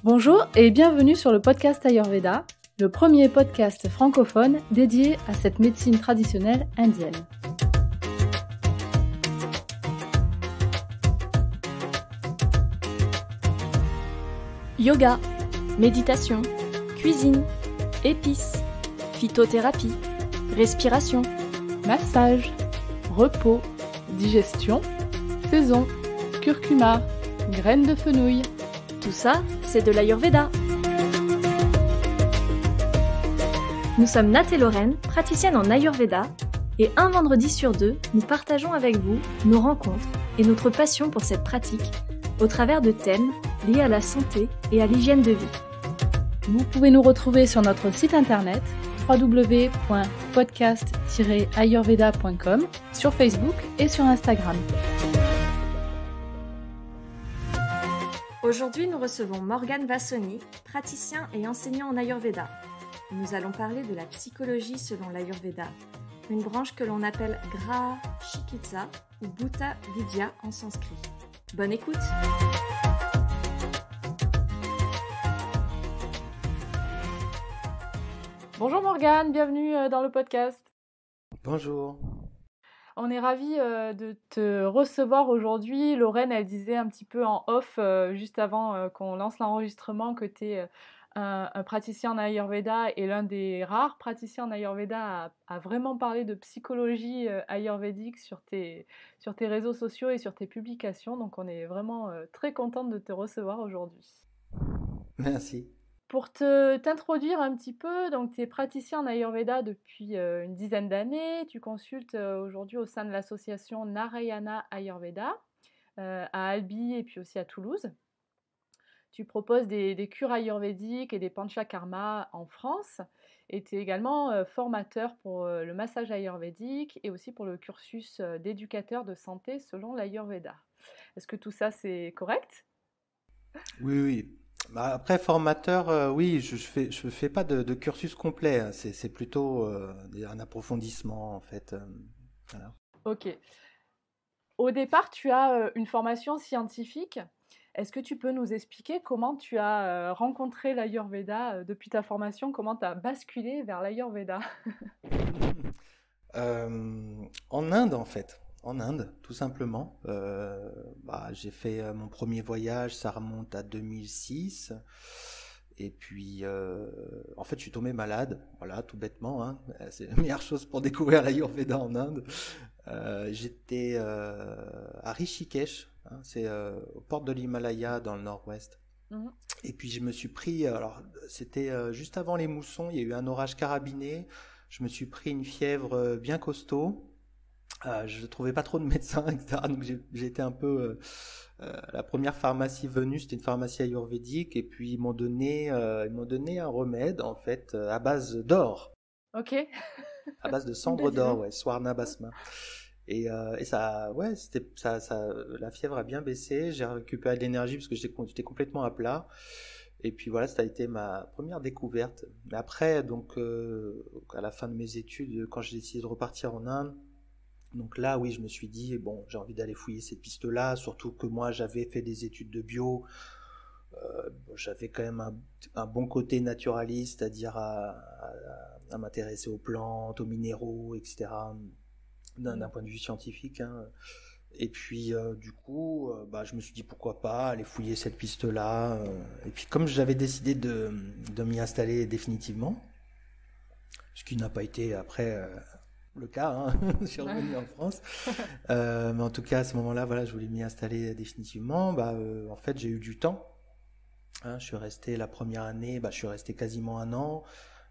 Bonjour et bienvenue sur le podcast Ayurveda, le premier podcast francophone dédié à cette médecine traditionnelle indienne. Yoga, méditation, cuisine, épices, phytothérapie, respiration, Massage, repos, digestion, saison, curcuma, graines de fenouil. tout ça, c'est de l'Ayurveda. Nous sommes Nat et Lorraine, praticiennes en Ayurveda, et un vendredi sur deux, nous partageons avec vous nos rencontres et notre passion pour cette pratique au travers de thèmes liés à la santé et à l'hygiène de vie. Vous pouvez nous retrouver sur notre site internet www.podcast-ayurveda.com, sur Facebook et sur Instagram. Aujourd'hui, nous recevons Morgane Vassoni, praticien et enseignant en Ayurveda. Nous allons parler de la psychologie selon l'Ayurveda, une branche que l'on appelle Graha Chikitsa ou Bhuta Vidya en sanskrit. Bonne écoute! Bonjour Morgane, bienvenue dans le podcast. Bonjour. On est ravis de te recevoir aujourd'hui. Lorraine, elle disait un petit peu en off, juste avant qu'on lance l'enregistrement, que tu es un praticien en Ayurveda et l'un des rares praticiens en Ayurveda à vraiment parler de psychologie ayurvédique sur tes réseaux sociaux et sur tes publications. Donc on est vraiment très contente de te recevoir aujourd'hui. Merci. Pour t'introduire un petit peu, donc tu es praticien en Ayurveda depuis une dizaine d'années. Tu consultes aujourd'hui au sein de l'association Narayana Ayurveda à Albi et puis aussi à Toulouse. Tu proposes des cures ayurvédiques et des panchakarma en France. Et tu es également formateur pour le massage ayurvédique et aussi pour le cursus d'éducateur de santé selon l'Ayurveda. Est-ce que tout ça c'est correct? Oui. Bah, après, formateur, oui, je fais pas de cursus complet, hein. C'est plutôt un approfondissement, en fait. Voilà. Ok. Au départ, tu as une formation scientifique. Est-ce que tu peux nous expliquer comment tu as rencontré l'Ayurveda depuis ta formation, comment tu as basculé vers l'Ayurveda? En Inde, en fait. En Inde, tout simplement. J'ai fait mon premier voyage, ça remonte à 2006. Et puis, en fait, je suis tombé malade, voilà, tout bêtement, hein. C'est la meilleure chose pour découvrir l'Ayurveda en Inde. J'étais à Rishikesh, hein, c'est aux portes de l'Himalaya dans le nord-ouest. Mhm. Et puis je me suis pris, alors c'était juste avant les moussons, il y a eu un orage carabiné. Je me suis pris une fièvre bien costaud. Je ne trouvais pas trop de médecins, etc. Donc j'ai été un peu la première pharmacie venue, c'était une pharmacie ayurvédique, et puis ils m'ont donné un remède en fait à base d'or, Ok. à base de cendre Vas-y, d'or, donc. ouais, Swarna Basma. Et ça, ouais, la fièvre a bien baissé. J'ai récupéré de l'énergie parce que j'étais complètement à plat. Et puis voilà, ça a été ma première découverte. Mais après, donc, à la fin de mes études, quand j'ai décidé de repartir en Inde, donc là, oui, je me suis dit, bon, j'ai envie d'aller fouiller cette piste-là, surtout que moi, j'avais fait des études de bio. J'avais quand même un bon côté naturaliste, c'est-à-dire à m'intéresser aux plantes, aux minéraux, etc., d'un point de vue scientifique, hein. Et puis du coup, je me suis dit pourquoi pas aller fouiller cette piste-là. Et puis comme j'avais décidé de m'y installer définitivement, ce qui n'a pas été après le cas, hein, je suis revenu en France. Mais en tout cas à ce moment-là, voilà, je voulais m'y installer définitivement. En fait, j'ai eu du temps, hein. Je suis resté la première année, je suis resté quasiment un an.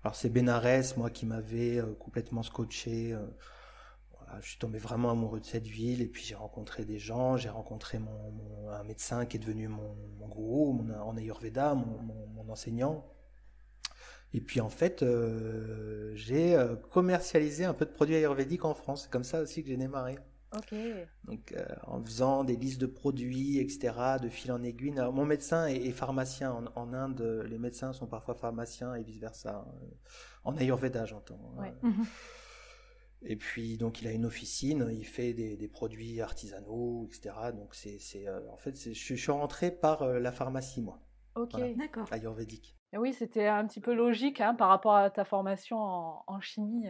Alors c'est Bénarès, moi, qui m'avait complètement scotché. Je suis tombé vraiment amoureux de cette ville, et puis j'ai rencontré des gens, j'ai rencontré un médecin qui est devenu mon gourou en Ayurveda, mon enseignant. Et puis en fait, j'ai commercialisé un peu de produits ayurvédiques en France. C'est comme ça aussi que j'ai démarré. Ok. Donc en faisant des listes de produits, etc., de fil en aiguille. Alors, mon médecin est pharmacien. En Inde, les médecins sont parfois pharmaciens et vice-versa. En Ayurveda, j'entends. Ouais. Et puis donc il a une officine, il fait des produits artisanaux, etc. Donc en fait je suis rentré par la pharmacie, moi. Ok. voilà, D'accord. ayurvédique. Et oui, c'était un petit peu logique par rapport à ta formation en chimie.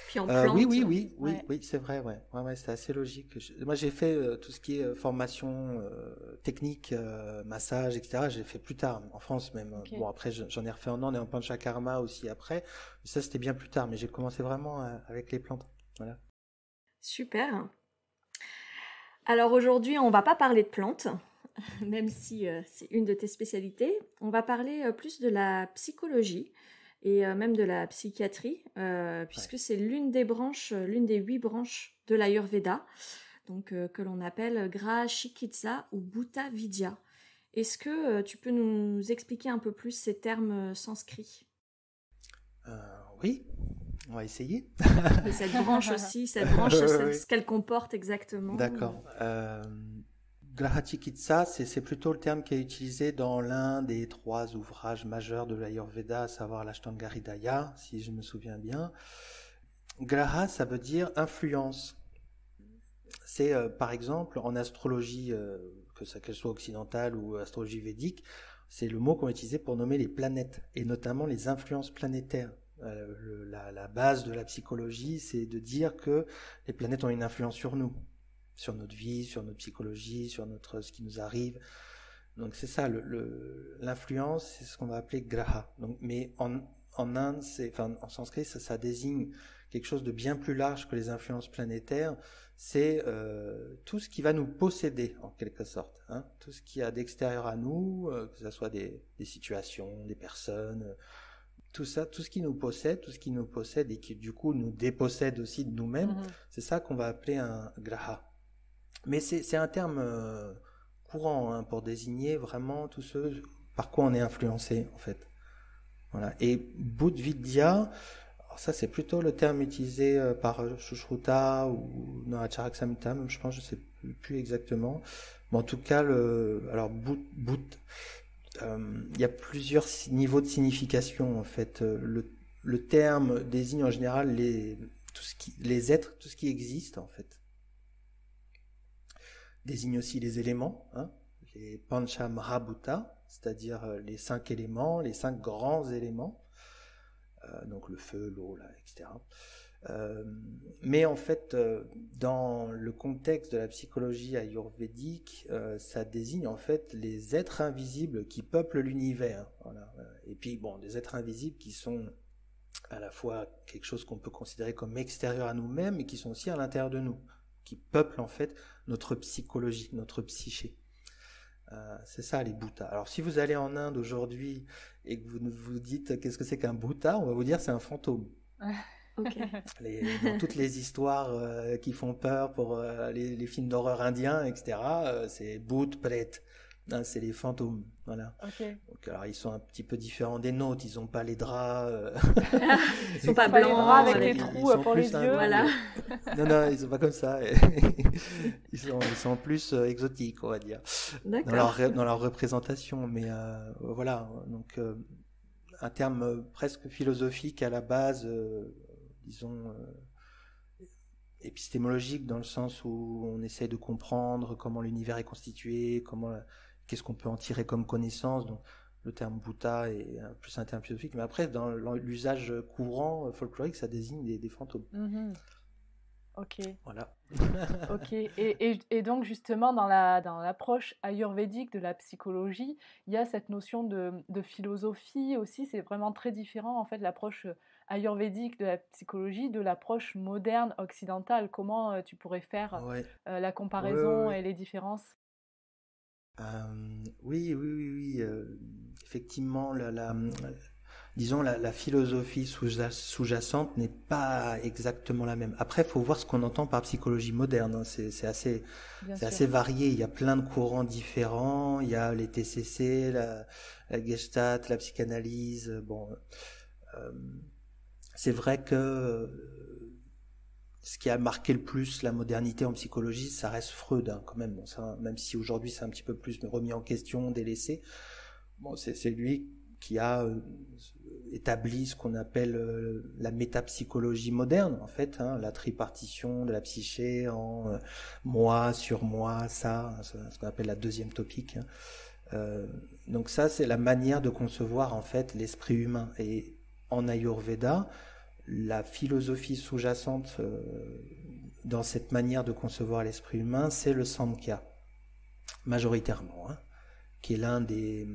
Puis en Oui, plante. oui, oui, oui, Ouais. oui, c'est vrai, ouais. Ouais, ouais, c'est assez logique. Moi, j'ai fait tout ce qui est formation technique, massage, etc. J'ai fait plus tard, en France même. Ok. Bon, après, j'en ai refait en Inde et en Panchakarma aussi après. Mais ça, c'était bien plus tard. Mais j'ai commencé vraiment avec les plantes. Voilà. Super. Alors aujourd'hui, on va pas parler de plantes, même si c'est une de tes spécialités. On va parler plus de la psychologie et même de la psychiatrie, Ouais. puisque c'est l'une des branches, l'une des 8 branches de l'Ayurveda, donc que l'on appelle Graha Chikitsa ou Bhuta Vidya. Est-ce que tu peux nous expliquer un peu plus ces termes sanscrits? Oui, on va essayer. Et cette branche aussi, cette branche, Oui, oui, ce qu'elle comporte exactement. d'accord. Graha Chikitsa, c'est plutôt le terme qui est utilisé dans l'un des 3 ouvrages majeurs de l'Ayurveda, à savoir l'Ashtanga Hridaya, si je me souviens bien. Graha, ça veut dire influence. C'est par exemple en astrologie, qu'elle soit occidentale ou astrologie védique, c'est le mot qu'on va utiliser pour nommer les planètes et notamment les influences planétaires. La base de la psychologie, c'est de dire que les planètes ont une influence sur notre vie, sur notre psychologie, sur ce qui nous arrive. Donc c'est ça, l'influence, c'est ce qu'on va appeler graha. Donc, mais en Inde, en sanskrit, ça désigne quelque chose de bien plus large que les influences planétaires. C'est tout ce qui va nous posséder, en quelque sorte. Hein, tout ce qu'il y a d'extérieur à nous, que ce soit des situations, des personnes, tout ça, tout ce qui nous possède et qui du coup nous dépossède aussi de nous-mêmes, c'est ça qu'on va appeler un graha. Mais c'est un terme courant pour désigner vraiment tout ce par quoi on est influencé en fait. Voilà. Et Buddhvidya, alors ça c'est plutôt le terme utilisé par Sushruta ou Naracharaksamhita, même je pense, je sais plus exactement. Mais en tout cas, alors il y a plusieurs niveaux de signification en fait. Le terme désigne en général les êtres, tout ce qui existe en fait. Désigne aussi les éléments, hein, les Pancha Mahabhuta, c'est-à-dire les 5 éléments, les 5 grands éléments, donc le feu, l'eau, là, etc. Mais en fait, dans le contexte de la psychologie ayurvédique, ça désigne en fait les êtres invisibles qui peuplent l'univers. Voilà. Et puis, bon, des êtres invisibles qui sont à la fois quelque chose qu'on peut considérer comme extérieur à nous-mêmes, mais qui sont aussi à l'intérieur de nous, qui peuplent en fait notre psychologie, notre psyché. C'est ça les bhutas. Alors si vous allez en Inde aujourd'hui et que vous vous dites qu'est-ce que c'est qu'un bhuta, on va vous dire c'est un fantôme. Okay. Dans toutes les histoires qui font peur pour les films d'horreur indiens, etc., c'est bhut, pret, hein, c'est les fantômes. Voilà. Okay. Donc, alors ils sont un petit peu différents des nôtres, ils n'ont pas les draps. Ils sont pas blancs les draps avec les trous pour les yeux. Voilà. Non, ils sont pas comme ça. Ils sont plus exotiques, on va dire, dans leur représentation. Mais voilà, donc un terme presque philosophique à la base. Disons, épistémologique dans le sens où on essaie de comprendre comment l'univers est constitué, qu'est-ce qu'on peut en tirer comme connaissance. Donc, le terme Bhuta est plus un terme philosophique, mais après, dans l'usage courant folklorique, ça désigne des fantômes. Mm-hmm. Ok. Voilà. Ok. Et donc, justement, dans l'approche ayurvédique de la psychologie, il y a cette notion de philosophie aussi. C'est vraiment très différent, en fait, l'approche ayurvédique de la psychologie de l'approche moderne occidentale. Comment tu pourrais faire la comparaison et les différences? Oui. Effectivement, disons la philosophie sous-jacente n'est pas exactement la même. Après, il faut voir ce qu'on entend par psychologie moderne. Hein. C'est assez varié. Il y a plein de courants différents. Il y a les TCC, la Gestalt, la psychanalyse. Bon, c'est vrai que ce qui a marqué le plus la modernité en psychologie, ça reste Freud, hein, quand même. Bon, ça, même si aujourd'hui c'est un petit peu plus remis en question, délaissé. Bon, c'est lui qui a établi ce qu'on appelle la métapsychologie moderne, en fait, hein, la tripartition de la psyché en moi, sur moi, ça, ce qu'on appelle la deuxième topique. Hein. Euh, donc ça, c'est la manière de concevoir en fait l'esprit humain. Et en Ayurveda, la philosophie sous-jacente dans cette manière de concevoir l'esprit humain, c'est le Samkhya, majoritairement, hein, qui est l'un des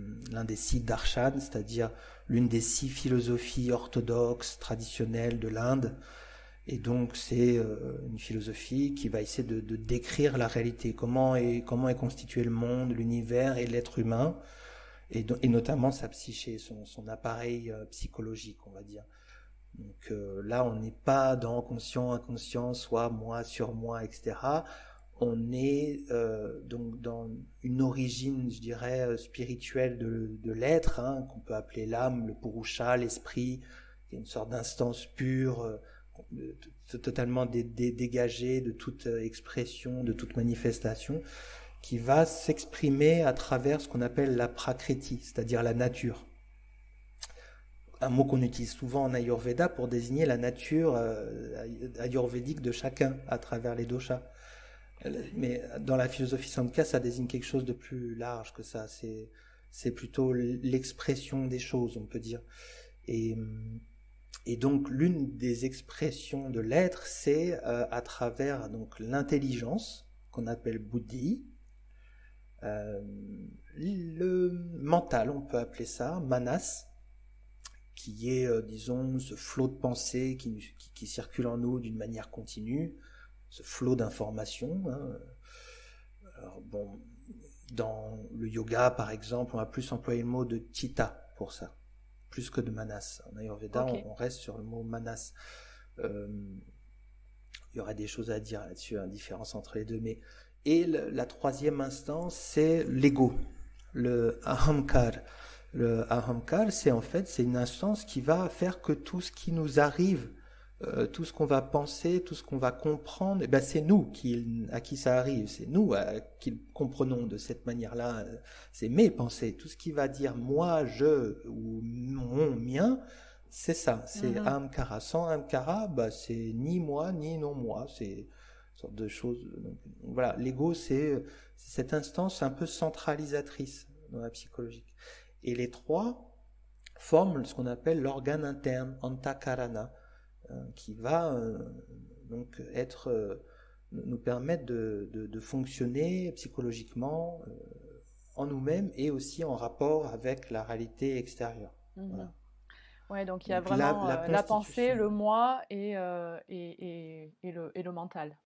6 darshan, c'est-à-dire l'une des 6 philosophies orthodoxes, traditionnelles de l'Inde. Et donc c'est une philosophie qui va essayer de décrire la réalité, comment est constitué le monde, l'univers et l'être humain, et notamment sa psyché, son appareil psychologique, on va dire. Donc là, on n'est pas dans conscient, inconscient, soi, moi, sur moi, etc. On est donc dans une origine, je dirais, spirituelle de l'être, hein, qu'on peut appeler l'âme, le purusha, l'esprit, qui est une sorte d'instance pure, totalement dégagée de toute expression, de toute manifestation, qui va s'exprimer à travers ce qu'on appelle la prakriti, c'est-à-dire la nature. Un mot qu'on utilise souvent en Ayurveda pour désigner la nature ayurvédique de chacun à travers les doshas. Mais dans la philosophie Samkhya, ça désigne quelque chose de plus large que ça. C'est plutôt l'expression des choses, on peut dire. Et donc, l'une des expressions de l'être, c'est à travers donc l'intelligence, qu'on appelle buddhi, le mental, on peut appeler ça, manas, qui est, disons, ce flot de pensée qui circule en nous d'une manière continue, ce flot d'informations. Hein. Alors, bon, dans le yoga, par exemple, on va plus employer le mot de chitta pour ça, plus que de manas. En Ayurveda, okay. on reste sur le mot manas. Il y aurait des choses à dire là-dessus, la différence entre les deux. Et la troisième instance, c'est l'ego, le ahamkar. Le ahamkar, c'est une instance qui va faire que tout ce qui nous arrive, tout ce qu'on va penser, tout ce qu'on va comprendre, eh ben c'est nous à qui ça arrive, c'est nous qui le comprenons de cette manière-là, c'est mes pensées, tout ce qui va dire moi, je ou mon, mien, c'est ça, c'est ahamkara. Sans ahamkara, c'est ni moi ni non moi, c'est une sorte de chose. Donc, voilà, l'ego, c'est cette instance un peu centralisatrice dans la psychologie. Et les trois forment ce qu'on appelle l'organe interne, antakarana, qui va donc nous permettre de fonctionner psychologiquement en nous-mêmes et aussi en rapport avec la réalité extérieure. Voilà. Ouais, donc il y a vraiment la pensée, le moi et le mental.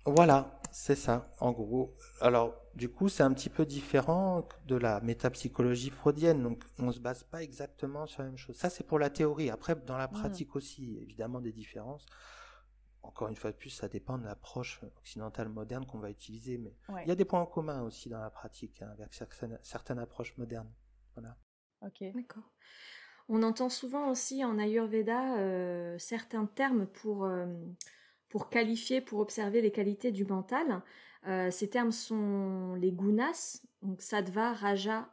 Voilà, c'est ça, en gros. Alors, du coup, c'est un petit peu différent de la métapsychologie freudienne, donc on ne se base pas exactement sur la même chose. Ça, c'est pour la théorie. Après, dans la pratique aussi, évidemment, des différences. Encore une fois de plus, ça dépend de l'approche occidentale moderne qu'on va utiliser, mais il y a des points en commun aussi dans la pratique, hein, avec certaines approches modernes. Voilà. Ok. D'accord. On entend souvent aussi en Ayurveda certains termes pour qualifier, pour observer les qualités du mental. Ces termes sont les gunas, donc sattva, rajas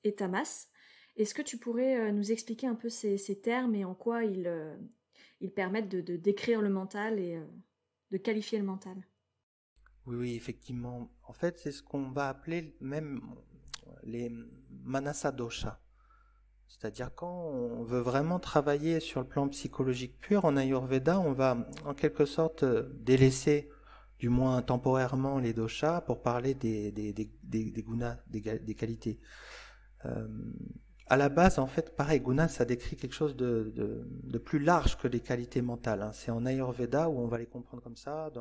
et tamas. Est-ce que tu pourrais nous expliquer un peu ces termes et en quoi ils permettent de décrire le mental et de qualifier le mental? Oui, effectivement. En fait, c'est ce qu'on va appeler même les manasa dosha. C'est-à-dire quand on veut vraiment travailler sur le plan psychologique pur, en Ayurveda, on va en quelque sorte délaisser, du moins temporairement, les doshas pour parler des gunas, des qualités. À la base, en fait, pareil, guna, ça décrit quelque chose de plus large que les qualités mentales. Hein. C'est en Ayurveda où on va les comprendre comme ça,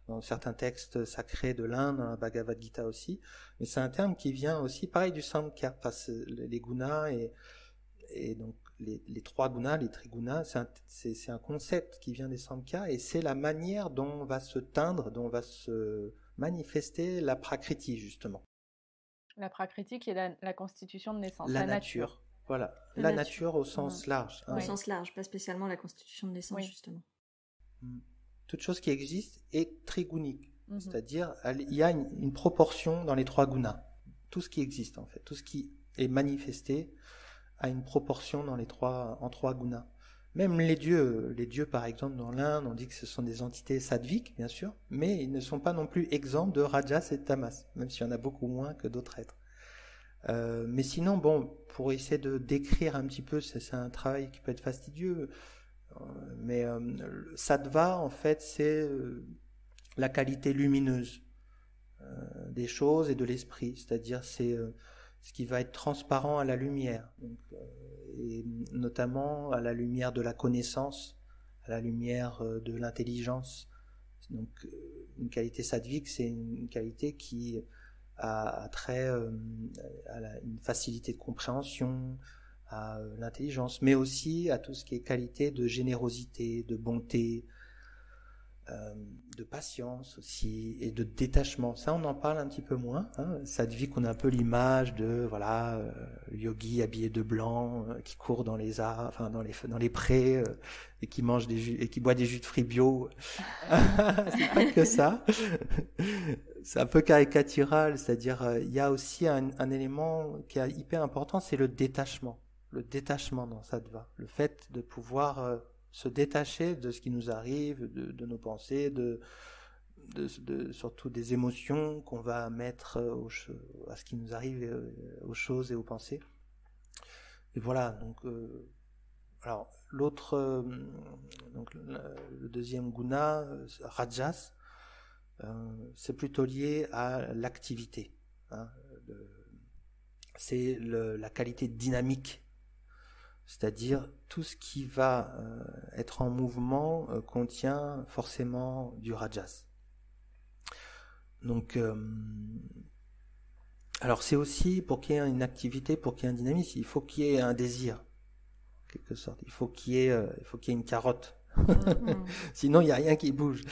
dans certains textes sacrés de l'Inde, dans la Bhagavad Gita aussi. Mais c'est un terme qui vient aussi, pareil, du Samkhya, les gunas et donc les trois gunas, les trigunas, c'est un concept qui vient des Samkhya et c'est la manière dont va se teindre, dont va se manifester la prakriti, justement. La prakriti qui est la constitution de naissance, la nature. Voilà, la nature au sens large. Hein. Au sens large, pas spécialement la constitution de naissance, justement. Toute chose qui existe est trigunique, c'est-à-dire il y a une proportion dans les trois gunas. Tout ce qui existe, en fait, tout ce qui est manifesté a une proportion en trois gunas. Même les dieux par exemple dans l'Inde, on dit que ce sont des entités sattviques, bien sûr, mais ils ne sont pas non plus exempts de rajas et de tamas, même s'il y en a beaucoup moins que d'autres êtres. Mais sinon, bon, pour essayer de décrire un petit peu, c'est un travail qui peut être fastidieux, mais le sattva, en fait, c'est la qualité lumineuse des choses et de l'esprit, c'est-à-dire c'est ce qui va être transparent à la lumière, donc, et notamment à la lumière de la connaissance, à la lumière de l'intelligence. Donc une qualité sattvique, c'est une qualité qui a trait à une facilité de compréhension, à l'intelligence, mais aussi à tout ce qui est qualité de générosité, de bonté, de patience aussi, et de détachement. Ça, on en parle un petit peu moins. Sattvique, on a un peu l'image de le yogi habillé de blanc, qui court dans les dans les prés, et qui mange des jus, et qui boit des jus de fruits bio. C'est pas que ça. C'est un peu caricatural, c'est-à-dire il y a aussi un élément qui est hyper important, c'est le détachement. Le détachement dans sattva, le fait de pouvoir se détacher de ce qui nous arrive, de nos pensées, surtout des émotions qu'on va mettre à ce qui nous arrive, aux choses et aux pensées. Et voilà, donc alors l'autre, donc le deuxième guna, rajas, c'est plutôt lié à l'activité. C'est la qualité dynamique. C'est-à-dire tout ce qui va être en mouvement contient forcément du rajas. Donc, alors c'est aussi pour qu'il y ait une activité, pour qu'il y ait un dynamisme, il faut qu'il y ait un désir, en quelque sorte. Il faut qu'il y ait une carotte. Sinon, il n'y a rien qui bouge.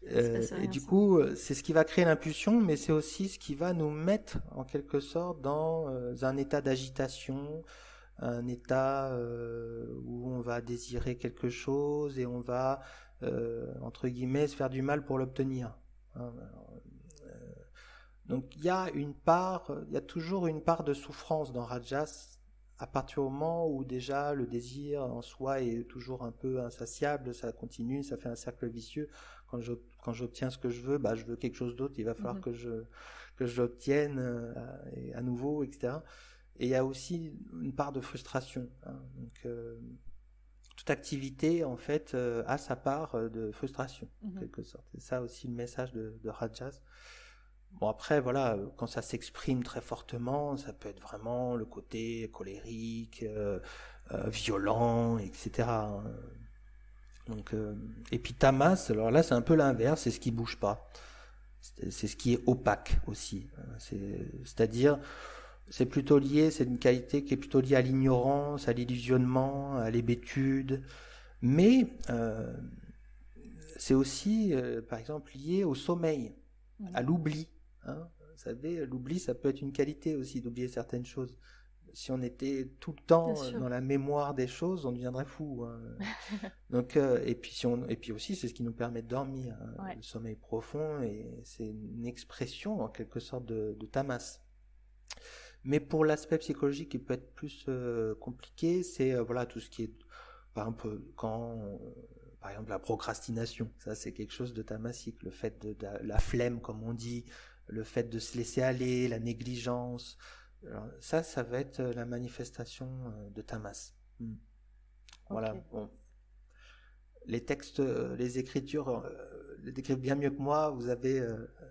Et du coup, c'est ce qui va créer l'impulsion, mais c'est aussi ce qui va nous mettre, en quelque sorte, dans un état d'agitation, un état où on va désirer quelque chose et on va, entre guillemets, se faire du mal pour l'obtenir. Donc il y a toujours une part de souffrance dans Rajas, à partir du moment où déjà le désir en soi est toujours un peu insatiable, ça continue, ça fait un cercle vicieux. Quand j'obtiens ce que je veux, je veux quelque chose d'autre, il va falloir que je l'obtienne à nouveau, etc. Et il y a aussi une part de frustration. Donc, toute activité, en fait, a sa part de frustration, en quelque sorte. C'est ça aussi le message de Rajas. Bon, après, voilà, quand ça s'exprime très fortement, ça peut être vraiment le côté colérique, violent, etc. Donc, et puis tamas, alors là, c'est un peu l'inverse, c'est ce qui bouge pas. C'est ce qui est opaque aussi. C'est-à-dire, c'est une qualité qui est plutôt liée à l'ignorance, à l'illusionnement, à l'hébétude, mais c'est aussi, par exemple, lié au sommeil, à l'oubli. Vous savez, l'oubli, ça peut être une qualité aussi, d'oublier certaines choses. Si on était tout le temps dans la mémoire des choses, on deviendrait fou. Donc, et puis aussi, c'est ce qui nous permet de dormir. Le sommeil profond, et c'est une expression, en quelque sorte, de tamas. Mais pour l'aspect psychologique qui peut être plus compliqué, c'est tout ce qui est, par exemple, par exemple, la procrastination. Ça, c'est quelque chose de tamasique. Le fait de la flemme, comme on dit, le fait de se laisser aller, la négligence. Alors, ça va être la manifestation de tamas. Voilà. Okay. Bon. Les textes, les écritures les décrivent bien mieux que moi. Vous avez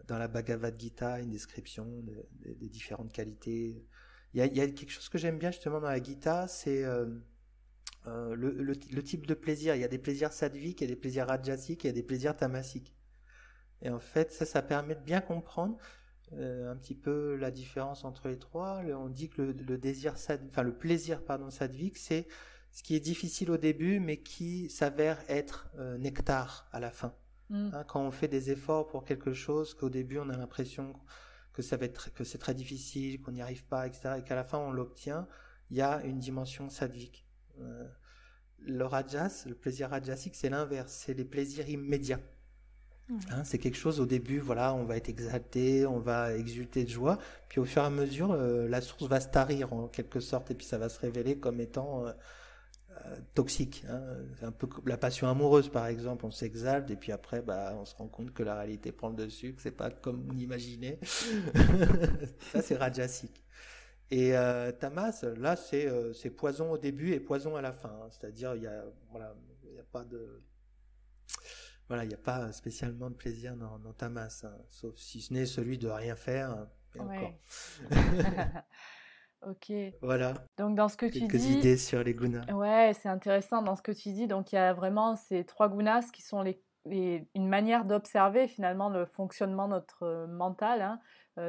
dans la Bhagavad Gita une description des différentes qualités. Il y a quelque chose que j'aime bien justement dans la Gita, c'est le type de plaisir. Il y a des plaisirs sattviques, il y a des plaisirs rajasiques, il y a des plaisirs tamasiques. Et en fait, ça permet de bien comprendre un petit peu la différence entre les trois. On dit que le plaisir sattvique, c'est ce qui est difficile au début, mais qui s'avère être nectar à la fin. Quand on fait des efforts pour quelque chose, qu'au début on a l'impression que c'est très difficile, qu'on n'y arrive pas, etc., et qu'à la fin on l'obtient, il y a une dimension sattvique. Le rajas, le plaisir rajasique, c'est l'inverse, c'est les plaisirs immédiats. C'est quelque chose au début, on va être exalté, on va exulter de joie, puis au fur et à mesure, la source va se tarir en quelque sorte, et puis ça va se révéler comme étant toxique. C'est un peu comme la passion amoureuse, par exemple. On s'exalte et puis après, on se rend compte que la réalité prend le dessus, que c'est pas comme on imaginait. Ça, c'est rajasique. Et tamas, là, c'est poison au début et poison à la fin, hein. C'est-à-dire, il y a pas de, voilà, il n'y a pas spécialement de plaisir dans tamas, hein, sauf si ce n'est celui de rien faire, hein, et encore. Ouais. Ok. Voilà, Donc dans ce que tu quelques dis, idées sur les gunas. ouais, c'est intéressant dans ce que tu dis. Donc il y a vraiment ces trois gunas qui sont une manière d'observer finalement le fonctionnement de notre mental, hein.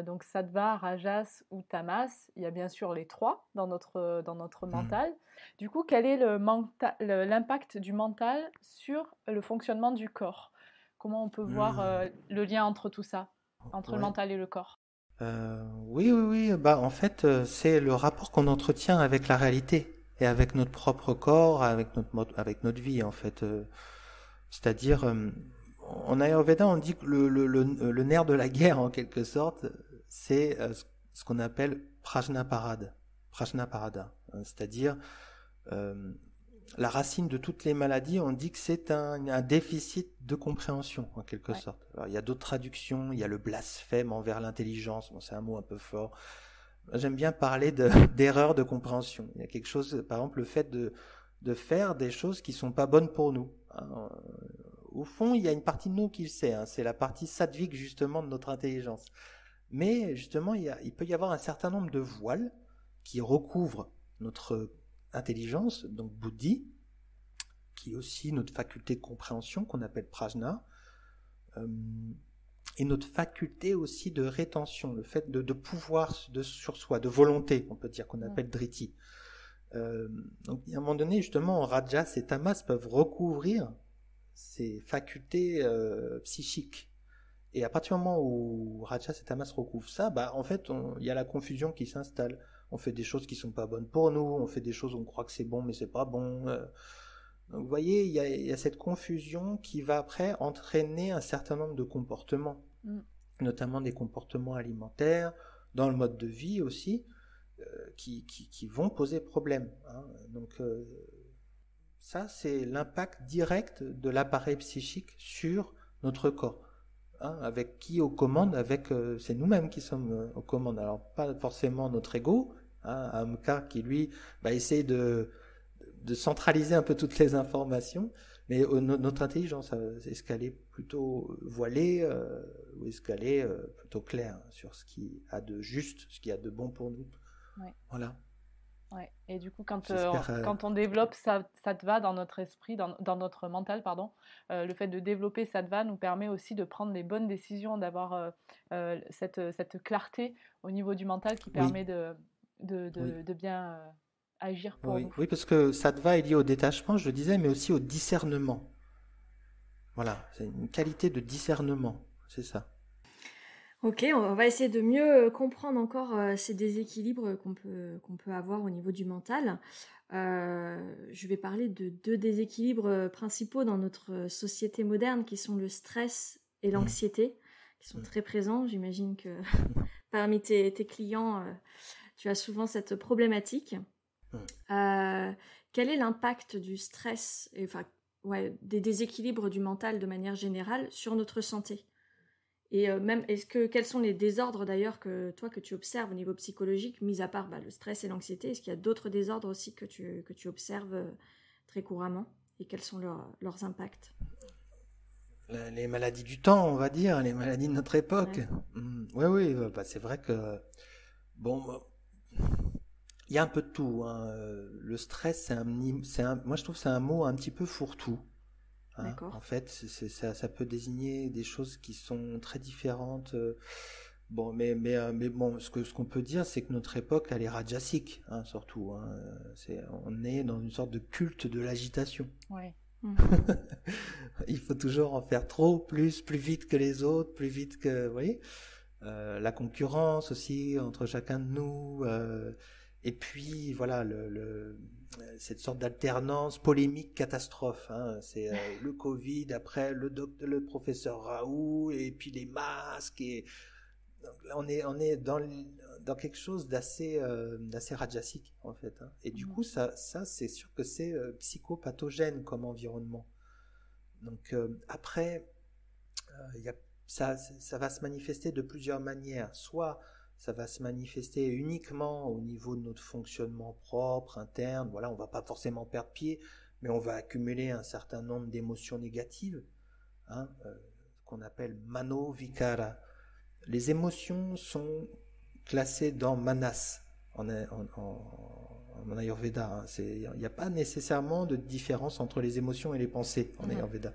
Donc sattva, rajas ou tamas. Il y a bien sûr les trois dans notre Hmm. mental. Du coup, quel est l'impact du mental sur le fonctionnement du corps? Comment on peut voir Hmm. le lien entre tout ça, entre le Ouais. mental et le corps? Oui, oui, oui. Bah, en fait, c'est le rapport qu'on entretient avec la réalité et avec notre propre corps, avec notre vie, en fait. C'est-à-dire, en Ayurveda, on dit que le nerf de la guerre, en quelque sorte, c'est ce qu'on appelle prajnaparada. C'est-à-dire, euh, la racine de toutes les maladies, on dit que c'est un déficit de compréhension, en quelque Ouais. sorte. Alors, il y a d'autres traductions, il y a le blasphème envers l'intelligence, bon, c'est un mot un peu fort. J'aime bien parler d'erreur de compréhension. Il y a quelque chose, par exemple, le fait de faire des choses qui sont pas bonnes pour nous, hein. Au fond, il y a une partie de nous qui le sait, hein, c'est la partie sattvique, justement, de notre intelligence. Mais, justement, il peut y avoir un certain nombre de voiles qui recouvrent notre intelligence, donc buddhi, qui est aussi notre faculté de compréhension qu'on appelle prajna, euh, et notre faculté aussi de rétention, le fait de pouvoir sur soi, de volonté, on peut dire qu'on appelle driti. Donc à un moment donné, justement, rajas et tamas peuvent recouvrir ces facultés psychiques. Et à partir du moment où rajas et tamas recouvrent ça, bah en fait, il y a la confusion qui s'installe. On fait des choses qui sont pas bonnes pour nous, on fait des choses où on croit que c'est bon mais c'est pas bon. Donc vous voyez, il y a cette confusion qui va après entraîner un certain nombre de comportements, Mm. notamment des comportements alimentaires, dans le mode de vie aussi, qui vont poser problème, hein. Donc ça, c'est l'impact direct de l'appareil psychique sur notre corps, hein, avec qui aux commandes, c'est nous-mêmes qui sommes aux commandes. Alors pas forcément notre ego, hein, Amka qui lui va essayer de centraliser un peu toutes les informations, mais notre intelligence, est-ce qu'elle est plutôt voilée ou est-ce qu'elle est plutôt claire sur ce qui a de juste, ce qui a de bon pour nous. Ouais. Voilà. Ouais. Et du coup, J'espère. quand on développe sattva dans notre esprit, dans notre mental, pardon, le fait de développer sattva nous permet aussi de prendre les bonnes décisions, d'avoir cette clarté au niveau du mental qui Oui, permet oui, de bien agir pour oui, nous. oui, parce que sattva est lié au détachement, je le disais, mais aussi au discernement. Voilà, c'est une qualité de discernement, c'est ça. Ok, on va essayer de mieux comprendre encore ces déséquilibres qu'on peut avoir au niveau du mental. Je vais parler de deux déséquilibres principaux dans notre société moderne qui sont le stress et Mm, l'anxiété, qui sont mm, très présents. J'imagine que parmi tes clients, tu as souvent cette problématique. mm. Euh, Quel est l'impact du stress, et, enfin, ouais, des déséquilibres du mental de manière générale sur notre santé? Et même, quels sont les désordres d'ailleurs que tu observes au niveau psychologique, mis à part le stress et l'anxiété? Est-ce qu'il y a d'autres désordres aussi que tu observes très couramment? Et quels sont leurs impacts? Les maladies du temps, on va dire, les maladies de notre époque. Ouais. Oui, oui, bah, c'est vrai que, bon, il y a un peu de tout, hein. Le stress, moi je trouve que c'est un mot un petit peu fourre-tout, hein. En D'accord. fait, ça peut désigner des choses qui sont très différentes. Bon, mais bon, ce qu'on peut dire, c'est que notre époque, elle est rajasique, hein, surtout, hein. On est dans une sorte de culte de l'agitation. Ouais. Mm. Il faut toujours en faire trop, plus vite que les autres, plus vite que, vous voyez, la concurrence aussi entre chacun de nous, et puis voilà cette sorte d'alternance polémique catastrophe, hein. C'est le Covid, après le professeur Raoult, et puis les masques, et donc là on est dans quelque chose d'assez rajasique en fait, hein. Et du Mm. coup ça c'est sûr que c'est psychopathogène comme environnement. Donc après, y a, ça va se manifester de plusieurs manières. Soit ça va se manifester uniquement au niveau de notre fonctionnement propre, interne. Voilà, on va pas forcément perdre pied, mais on va accumuler un certain nombre d'émotions négatives, hein, qu'on appelle mano-vikara. Les émotions sont classées dans manas en Ayurveda. Hein. Il n'y a pas nécessairement de différence entre les émotions et les pensées en Ayurveda.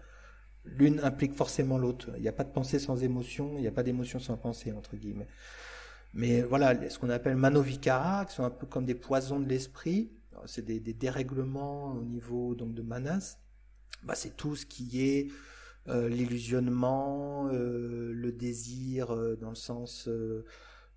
L'une implique forcément l'autre. Il n'y a pas de pensée sans émotion, il n'y a pas d'émotion sans pensée, entre guillemets. Mais voilà, ce qu'on appelle manovikara, qui sont un peu comme des poisons de l'esprit, c'est des dérèglements au niveau donc de manas. Bah, c'est tout ce qui est l'illusionnement, le désir dans le sens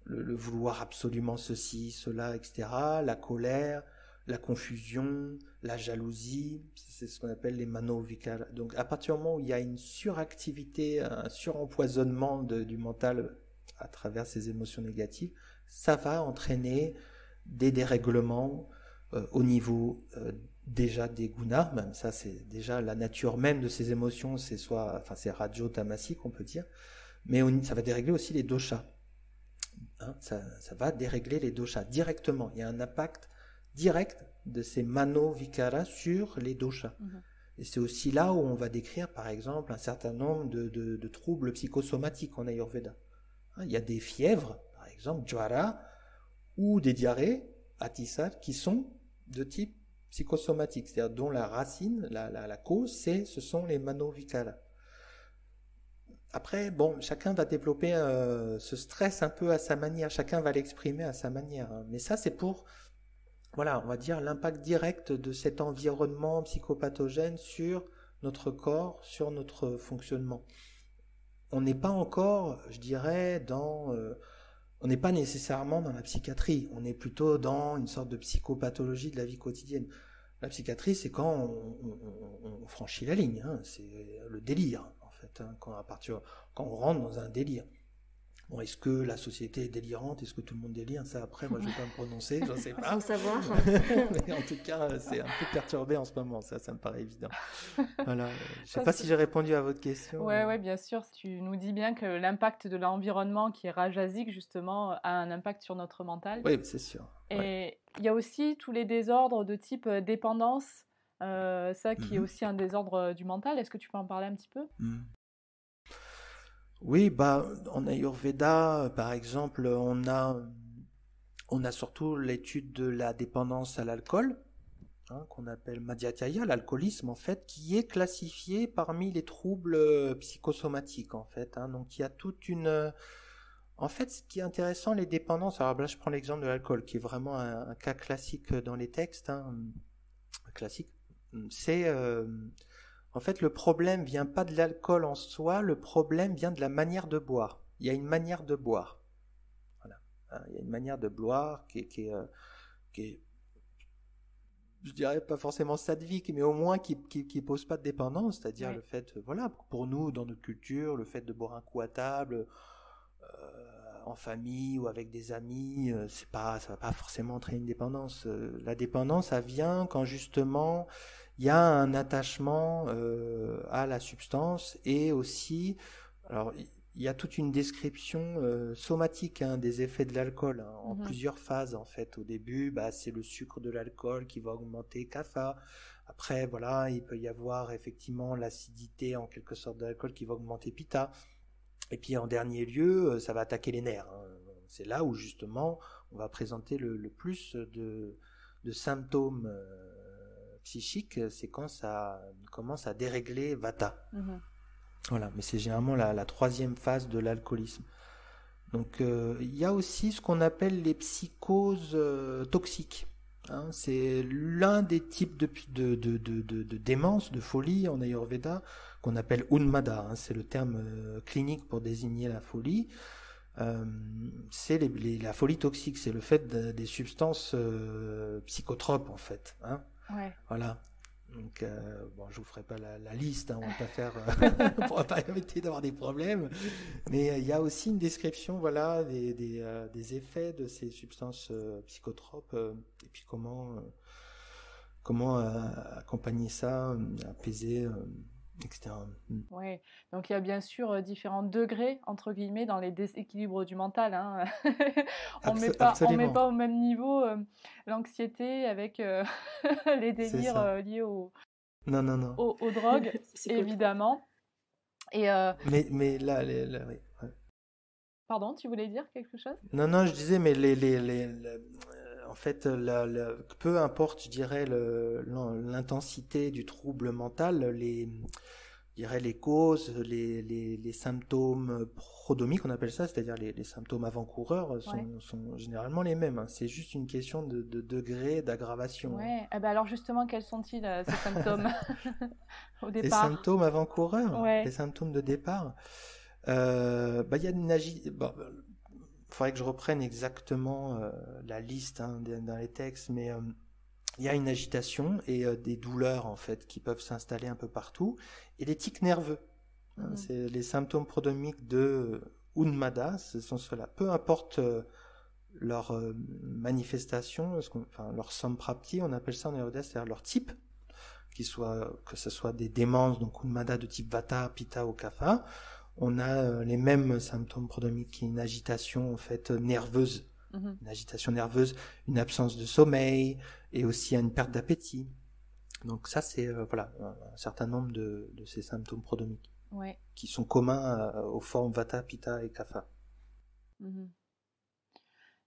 le vouloir absolument ceci, cela, etc. La colère, la confusion, la jalousie, c'est ce qu'on appelle les manovikara. Donc à partir du moment où il y a une suractivité, un surempoisonnement du mental à travers ces émotions négatives, ça va entraîner des dérèglements au niveau déjà des gunas, même ça c'est déjà la nature même de ces émotions, c'est rajo-tamasique on peut dire, mais ça va dérégler aussi les doshas. Hein, ça va dérégler les doshas directement. Il y a un impact direct de ces mano-vikara sur les doshas. Et c'est aussi là où on va décrire par exemple un certain nombre de troubles psychosomatiques en Ayurveda. Hein, il y a des fièvres, par exemple, jvara, ou des diarrhées, atisar, qui sont de type psychosomatique, c'est-à-dire dont la racine, la cause, ce sont les mano-vikara. Après, bon, chacun va développer ce stress un peu à sa manière, chacun va l'exprimer à sa manière. Hein. Mais ça, c'est pour, voilà, on va dire l'impact direct de cet environnement psychopathogène sur notre corps, sur notre fonctionnement. On n'est pas encore, je dirais, on n'est pas nécessairement dans la psychiatrie, on est plutôt dans une sorte de psychopathologie de la vie quotidienne. La psychiatrie, c'est quand on franchit la ligne, hein, c'est le délire. Hein, quand on rentre dans un délire. Bon, est-ce que la société est délirante? Est-ce que tout le monde délire? Ça, après, moi, je ne vais pas me prononcer, j'en sais pas. Sans savoir. Mais en tout cas, c'est un peu perturbé en ce moment, ça me paraît évident. Voilà. Je ne sais pas si j'ai répondu à votre question. Oui, bien sûr. Tu nous dis bien que l'impact de l'environnement qui est rajasique, justement, a un impact sur notre mental. Oui, c'est sûr. Et il y a aussi tous les désordres de type dépendance, ça qui est aussi un désordre du mental. Est-ce que tu peux en parler un petit peu? Oui, en Ayurveda, par exemple, on a surtout l'étude de la dépendance à l'alcool, hein, qu'on appelle madhyataya, l'alcoolisme en fait, qui est classifié parmi les troubles psychosomatiques en fait. Hein. Donc il y a toute une... En fait, ce qui est intéressant, les dépendances, alors là je prends l'exemple de l'alcool, qui est vraiment un cas classique dans les textes, hein, classique, c'est... En fait, le problème vient pas de l'alcool en soi, le problème vient de la manière de boire. Il y a une manière de boire. Voilà. Il y a une manière de boire qui est, je dirais pas forcément sadvique, mais au moins qui pose pas de dépendance, c'est-à-dire le fait, voilà, pour nous, dans notre culture, le fait de boire un coup à table, en famille ou avec des amis, ça va pas forcément entraîner une dépendance. La dépendance, ça vient quand justement il y a un attachement à la substance et aussi, alors il y a toute une description somatique hein, des effets de l'alcool hein, en plusieurs phases en fait. Au début, c'est le sucre de l'alcool qui va augmenter kapha. Après, voilà, il peut y avoir effectivement l'acidité en quelque sorte de l'alcool qui va augmenter pitta. Et puis en dernier lieu, ça va attaquer les nerfs. Hein. C'est là où justement on va présenter le plus de symptômes psychiques, c'est quand ça commence à dérégler vata. Voilà, mais c'est généralement la troisième phase de l'alcoolisme. Donc il y a aussi ce qu'on appelle les psychoses toxiques. Hein, c'est l'un des types de démence, de folie en Ayurveda, qu'on appelle Unmada. Hein, c'est le terme clinique pour désigner la folie. C'est la folie toxique, c'est le fait des substances psychotropes en fait. Hein. Ouais. Voilà. Donc, je vous ferai pas la liste, hein, on va pas faire, on va pas éviter d'avoir des problèmes. Mais il y a aussi une description, voilà, des effets de ces substances psychotropes et puis comment accompagner ça, apaiser etc. Ouais, donc il y a bien sûr différents degrés, entre guillemets, dans les déséquilibres du mental, hein. On met Absolument, pas au même niveau l'anxiété avec les c'est délires ça. liés Non, non, non. aux drogues, Psychotrope. évidemment. Et Mais là, oui, ouais. pardon, tu voulais dire quelque chose? Non, non, je disais, mais en fait, peu importe, je dirais, l'intensité du trouble mental, je dirais les causes, les symptômes prodromiques, on appelle ça, c'est-à-dire les symptômes avant-coureurs, Ouais. sont généralement les mêmes, hein. C'est juste une question de degré d'aggravation, hein. Ouais. Eh ben alors justement, quels sont-ils ces symptômes au Les départ? symptômes avant-coureurs, les Ouais. symptômes de départ, il y a bon, faudrait que je reprenne exactement la liste, hein, dans les textes, mais il y a une agitation et des douleurs en fait qui peuvent s'installer un peu partout et des tics nerveux, hein. Mhm. C'est les symptômes prodromiques de Unmada, ce sont ceux-là. Peu importe leur manifestation, enfin leur samprapti, on appelle ça en ayurveda, c'est-à-dire leur type, que ce soit des démences, donc Unmada de type Vata, Pitta ou Kapha. On a les mêmes symptômes prodromiques, une agitation en fait nerveuse, Mhm. une agitation nerveuse, une absence de sommeil et aussi une perte d'appétit. Donc ça c'est voilà un certain nombre de ces symptômes prodromiques Ouais. qui sont communs aux formes Vata, Pitta et Kapha. Mhm.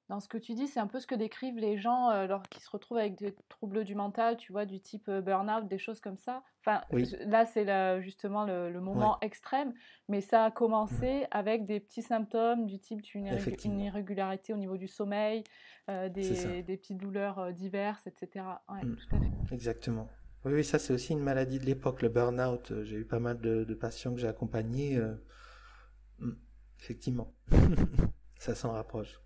Dans ce que tu dis, c'est un peu ce que décrivent les gens qui se retrouvent avec des troubles du mental, tu vois, du type burn-out, des choses comme ça. Enfin, Oui, là, c'est justement le ouais, moment extrême, mais ça a ouais, commencé avec des petits symptômes du type une effectivement, irrégularité au niveau du sommeil, c'est ça. des petites douleurs diverses, etc. Ouais, Mm. tout à fait. Exactement. Oui, oui, ça c'est aussi une maladie de l'époque, le burn-out. J'ai eu pas mal de patients que j'ai accompagnés. Mm. Effectivement, ça s'en rapproche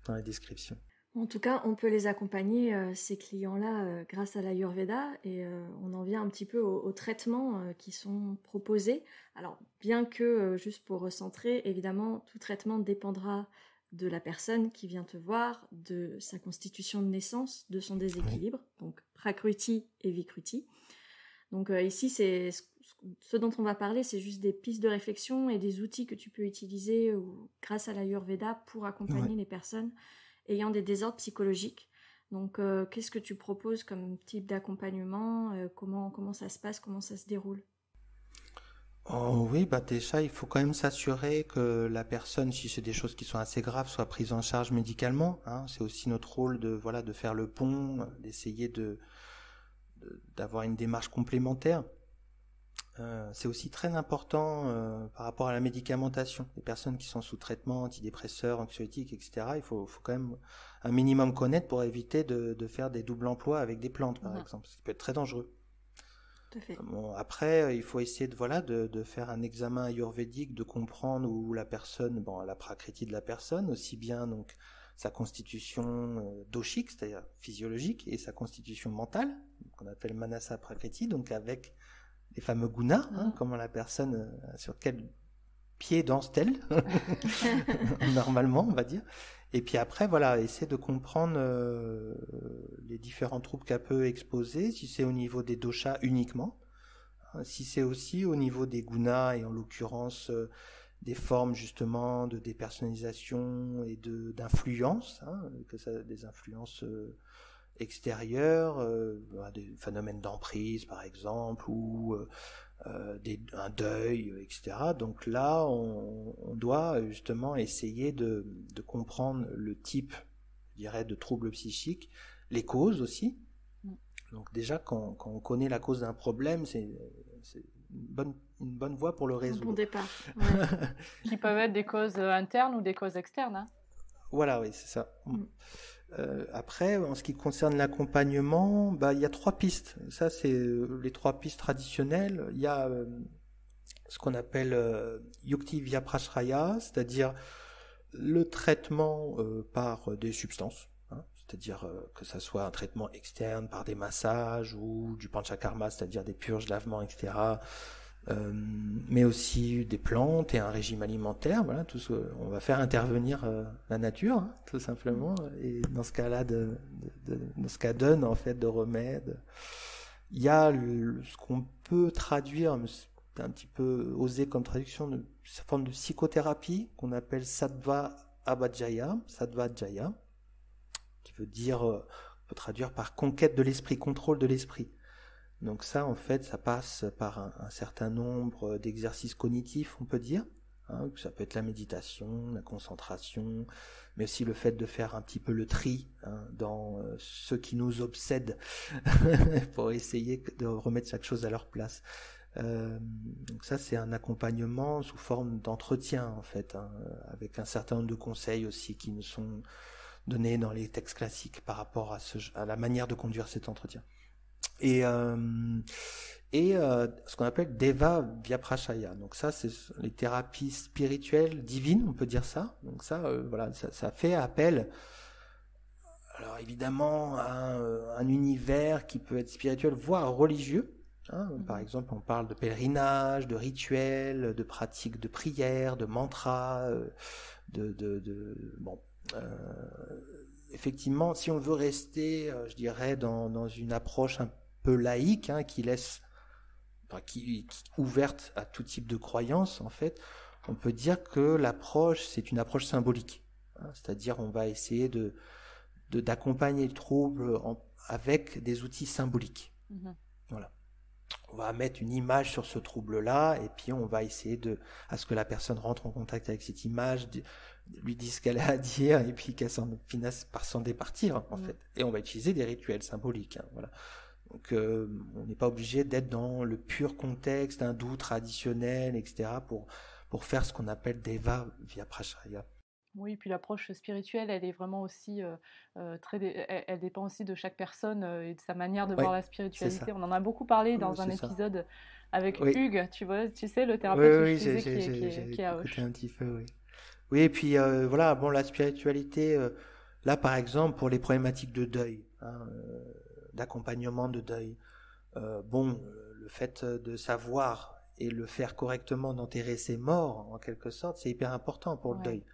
dans les descriptions. En tout cas, on peut les accompagner, ces clients-là, grâce à l'Ayurveda, et on en vient un petit peu aux traitements qui sont proposés. Alors, bien que, juste pour recentrer, évidemment, tout traitement dépendra de la personne qui vient te voir, de sa constitution de naissance, de son Oui, déséquilibre, donc Prakruti et Vikruti. Donc ici, ce dont on va parler, c'est juste des pistes de réflexion et des outils que tu peux utiliser grâce à l'Ayurveda pour ouais. accompagner les personnes ayant des désordres psychologiques. Donc, qu'est-ce que tu proposes comme type d'accompagnement, comment ça se passe, comment ça se déroule? Oh oui, bah déjà, il faut quand même s'assurer que la personne, si c'est des choses qui sont assez graves, soit prise en charge médicalement, hein. C'est aussi notre rôle de, voilà, de faire le pont, d'essayer d'avoir une démarche complémentaire. C'est aussi très important par rapport à la médicamentation. Les personnes qui sont sous traitement, antidépresseurs, anxiolytiques, etc., faut quand même un minimum connaître pour éviter de faire des doubles emplois avec des plantes, par Mhm. exemple, ce qui peut être très dangereux. Tout à fait. Bon, après, il faut essayer de faire un examen ayurvédique, de comprendre où la personne, bon, la prakriti de la personne, aussi bien donc sa constitution doshique, c'est-à-dire physiologique, et sa constitution mentale, qu'on appelle manasa prakriti, donc avec les fameux gunas, hein, Mhm. comment la personne, sur quel pied danse-t-elle, normalement, on va dire. Et puis après, voilà, essayer de comprendre les différents troubles qu'elle peut exposer, si c'est au niveau des doshas uniquement, hein, si c'est aussi au niveau des gunas, et en l'occurrence des formes justement de dépersonnalisation et d'influence, hein, des influences extérieures, des phénomènes d'emprise par exemple, ou un deuil, etc. Donc là, on doit justement essayer de comprendre le type, je dirais, de troubles psychiques, les causes aussi. Mm. Donc déjà, quand on connaît la cause d'un problème, c'est une bonne voie pour le Un bon résoudre. départ. Ouais. Qui peuvent être des causes internes ou des causes externes, hein. Voilà, oui, c'est ça. Mm. Après, en ce qui concerne l'accompagnement, bah, il y a 3 pistes. Ça, c'est les 3 pistes traditionnelles. Il y a ce qu'on appelle Yukti Vyaprashraya, c'est-à-dire le traitement par des substances, hein, c'est-à-dire que ça soit un traitement externe par des massages ou du panchakarma, c'est-à-dire des purges, lavements, etc. Mais aussi des plantes et un régime alimentaire. Voilà, on va faire intervenir la nature, hein, tout simplement. Et dans ce cas-là, dans ce cas donne en fait de remèdes. Il y a ce qu'on peut traduire, un petit peu osé comme traduction, de forme de psychothérapie qu'on appelle Sattva Abhajaya, qui veut dire, on peut traduire par conquête de l'esprit, contrôle de l'esprit. Donc ça, en fait, ça passe par un certain nombre d'exercices cognitifs, on peut dire. Ça peut être la méditation, la concentration, mais aussi le fait de faire un petit peu le tri dans ce qui nous obsède pour essayer de remettre chaque chose à leur place. Donc ça, c'est un accompagnement sous forme d'entretien, en fait, avec un certain nombre de conseils aussi qui nous sont donnés dans les textes classiques par rapport à la manière de conduire cet entretien. Et ce qu'on appelle Deva Vyaprachaya. Donc ça, c'est les thérapies spirituelles divines, on peut dire ça. Donc ça, ça fait appel, alors évidemment, à un univers qui peut être spirituel, voire religieux. Par exemple, on parle de pèlerinage, de rituels, de pratiques de prière, de mantras, effectivement, si on veut rester, je dirais, dans une approche un peu laïque, qui est ouverte à tout type de croyances, en fait, on peut dire que l'approche, c'est une approche symbolique. C'est-à-dire, on va essayer d'accompagner le trouble avec des outils symboliques. Voilà. On va mettre une image sur ce trouble-là, et puis on va essayer à ce que la personne rentre en contact avec cette image, lui dise ce qu'elle a à dire, et puis qu'elle finisse par s'en départir, en fait. Et on va utiliser des rituels symboliques. Voilà. Donc, on n'est pas obligé d'être dans le pur contexte hindou traditionnel, etc., pour faire ce qu'on appelle Deva Vyaprachaya. Oui, puis l'approche spirituelle, elle est vraiment aussi elle dépend aussi de chaque personne et de sa manière de voir la spiritualité. On en a beaucoup parlé dans un épisode avec Hugues, tu sais, le thérapeute j'ai écouté un petit peu, oui. Oui, et puis la spiritualité, là par exemple, pour les problématiques de deuil, d'accompagnement de deuil, le fait de savoir et le faire correctement d'enterrer ses morts, en quelque sorte, c'est hyper important pour le deuil.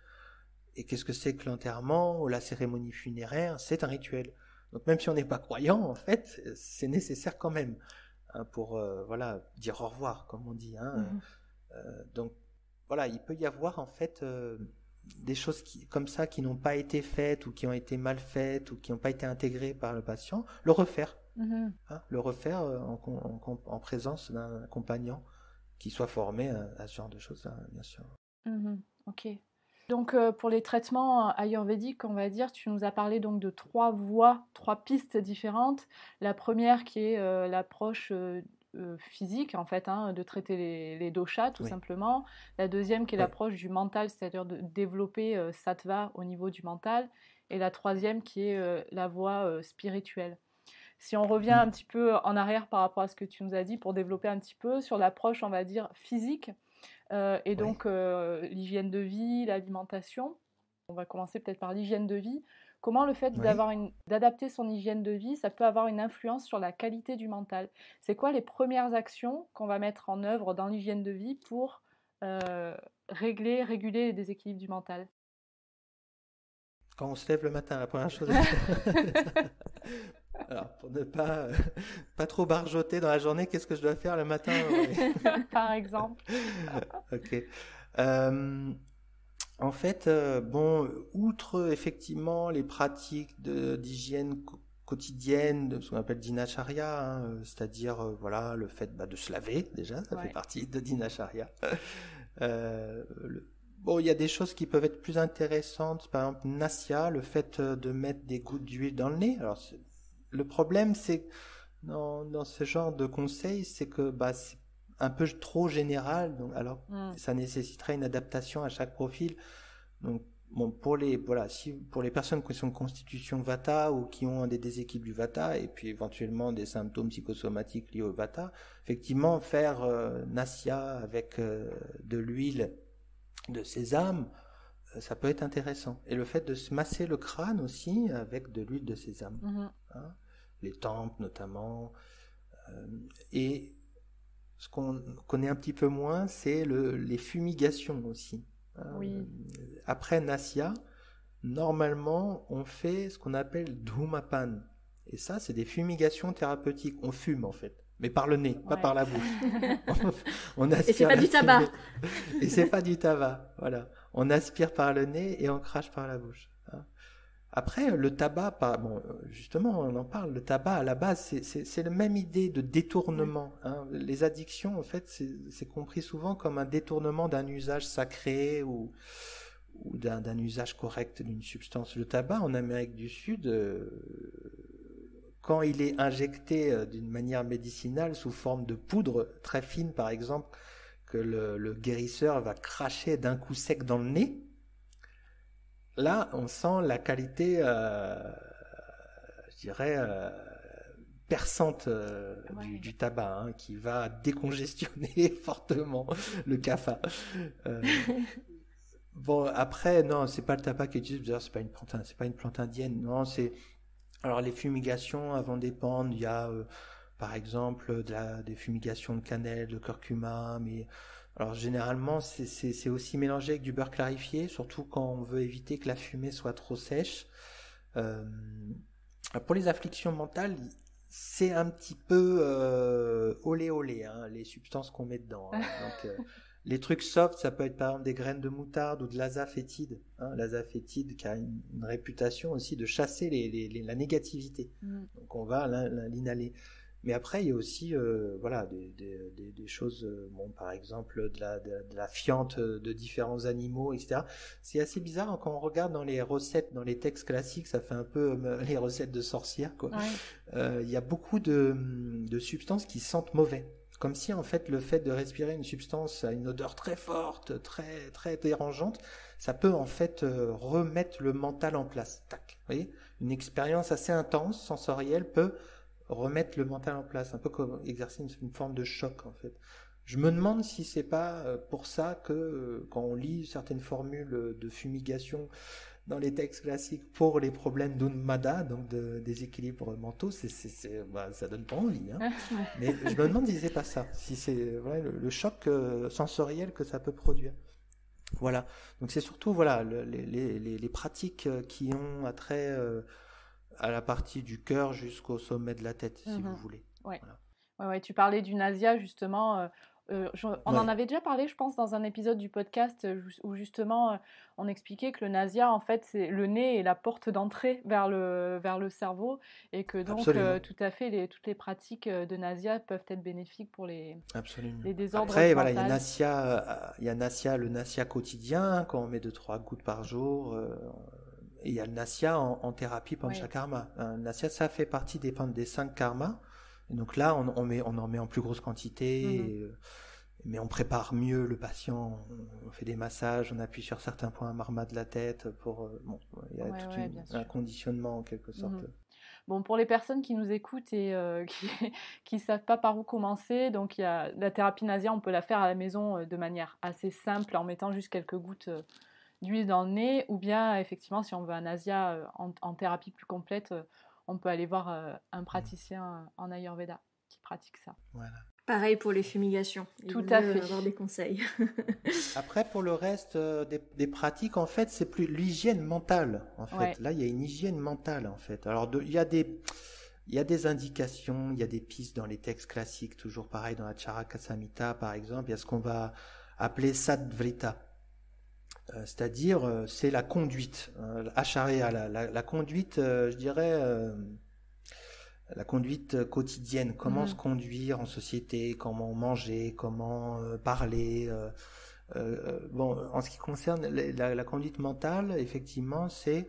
Et qu'est-ce que c'est que l'enterrement ou la cérémonie funéraire? C'est un rituel. Donc même si on n'est pas croyant, en fait, c'est nécessaire quand même pour dire au revoir, comme on dit. Donc voilà, il peut y avoir en fait des choses comme ça qui n'ont pas été faites ou qui ont été mal faites ou qui n'ont pas été intégrées par le patient, le refaire. Le refaire en présence d'un accompagnant qui soit formé à ce genre de choses, bien sûr. Ok. Donc pour les traitements ayurvédiques, on va dire, tu nous as parlé donc de 3 voies, 3 pistes différentes. La première qui est l'approche physique, en fait, de traiter les doshas, tout simplement. La deuxième qui est l'approche du mental, c'est-à-dire de développer sattva au niveau du mental. Et la troisième qui est la voie spirituelle. Si on revient un petit peu en arrière par rapport à ce que tu nous as dit, pour développer un petit peu sur l'approche, on va dire, physique, et donc l'hygiène de vie, l'alimentation. On va commencer peut-être par l'hygiène de vie. Comment le fait d'adapter son hygiène de vie, ça peut avoir une influence sur la qualité du mental? C'est quoi les premières actions qu'on va mettre en œuvre dans l'hygiène de vie pour réguler les déséquilibres du mental? Quand on se lève le matin, la première chose... Alors, pour ne pas trop barjoter dans la journée, qu'est-ce que je dois faire le matin? Par exemple. Ok. En fait, outre effectivement les pratiques d'hygiène quotidienne, de ce qu'on appelle dinacharya, c'est-à-dire le fait de se laver, déjà, ça fait partie de dinacharya. Il y a des choses qui peuvent être plus intéressantes, par exemple nasya, le fait de mettre des gouttes d'huile dans le nez. Alors, le problème, c'est dans ce genre de conseils, c'est que c'est un peu trop général, donc ça nécessiterait une adaptation à chaque profil. Donc pour les personnes qui sont de constitution vata ou qui ont des déséquilibres du vata et puis éventuellement des symptômes psychosomatiques liés au vata, effectivement faire nasya avec de l'huile de sésame, ça peut être intéressant. Et le fait de se masser le crâne aussi avec de l'huile de sésame, les tempes notamment. Et ce qu'on connaît un petit peu moins, c'est les fumigations aussi. Après nasya, normalement, on fait ce qu'on appelle dhumapan. Et ça, c'est des fumigations thérapeutiques. On fume en fait. mais par le nez, pas Ouais. par la bouche. On Et c'est aspire pas la du tabac. fumée. Et c'est pas du tabac, voilà. On aspire par le nez et on crache par la bouche. Hein. Après, le tabac, justement, on en parle, le tabac, à la base, c'est la même idée de détournement. Hein. Les addictions, en fait, c'est compris souvent comme un détournement d'un usage sacré ou d'un usage correct d'une substance. Le tabac, en Amérique du Sud, quand il est injecté d'une manière médicinale, sous forme de poudre très fine, par exemple, que le guérisseur va cracher d'un coup sec dans le nez, là, on sent la qualité, je dirais, perçante du tabac, hein, qui va décongestionner fortement le cafard. Bon, après, non, c'est pas le tabac qui est utilisé, d'ailleurs, c'est pas une plante indienne, non, alors les fumigations vont dépendre, il y a, par exemple, des fumigations de cannelle, de curcuma, mais alors généralement, c'est aussi mélangé avec du beurre clarifié, surtout quand on veut éviter que la fumée soit trop sèche. Euh, pour les afflictions mentales, c'est un petit peu olé olé, hein, les substances qu'on met dedans. Hein. Donc, les trucs soft, ça peut être par exemple des graines de moutarde ou de l'azafétide. Hein, l'azafétide qui a une réputation aussi de chasser la négativité. Donc on va l'inhaler. Mais après, il y a aussi voilà, des choses, bon, par exemple de la fiente de différents animaux, etc. C'est assez bizarre hein, quand on regarde dans les recettes, dans les textes classiques, ça fait un peu les recettes de sorcières, quoi. Ouais. Il y a beaucoup de substances qui sentent mauvais. Comme si en fait le fait de respirer une substance à une odeur très forte, très très dérangeante, ça peut en fait remettre le mental en place. Tac. Vous voyez, une expérience assez intense, sensorielle, peut remettre le mental en place, un peu comme exercer une forme de choc en fait. Je me demande si c'est pas pour ça que quand on lit certaines formules de fumigation dans les textes classiques pour les problèmes d'Unmada, donc de déséquilibres mentaux, ça donne pas envie. Hein. Mais je me demande si c'est pas ça, si c'est voilà, le choc sensoriel que ça peut produire. Voilà. Donc c'est surtout voilà les pratiques qui ont attrait à la partie du cœur jusqu'au sommet de la tête, si vous voulez. Ouais. Voilà. Ouais, tu parlais du nasia justement. On en Ouais. avait déjà parlé, je pense, dans un épisode du podcast où justement on expliquait que le nasia, en fait, c'est le nez et la porte d'entrée vers le cerveau, et que donc Absolument. tout à fait toutes les pratiques de nasia peuvent être bénéfiques pour les Absolument. désordres Après, voilà, mentaux. il y a le nasia quotidien, quand on met 2-3 gouttes par jour. Et il y a le nasia en thérapie panchakarma. Le nasia, ça fait partie des 5 karmas. Et donc là, on en met en plus grosse quantité, mais on prépare mieux le patient. On fait des massages, on appuie sur certains points marmas de la tête pour. Il y a tout un conditionnement en quelque sorte. Bon, pour les personnes qui nous écoutent et qui ne savent pas par où commencer, donc il y a la thérapie nasia, on peut la faire à la maison de manière assez simple en mettant juste quelques gouttes d'huile dans le nez, ou bien effectivement si on veut un nasia en thérapie plus complète, on peut aller voir un praticien en Ayurveda qui pratique ça. Voilà. Pareil pour les fumigations. Tout à fait. Avoir des conseils. Après, pour le reste des pratiques, en fait, c'est plus l'hygiène mentale. En fait, Ouais. là, il y a une hygiène mentale. En fait, alors il y a des indications, il y a des pistes dans les textes classiques, toujours pareil dans la Charaka Samhita, par exemple. Il y a ce qu'on va appeler sadvrita. C'est-à-dire, c'est la conduite, acharya, la conduite, je dirais, la conduite quotidienne, comment se conduire en société, comment manger, comment parler. Bon, en ce qui concerne la conduite mentale, effectivement, c'est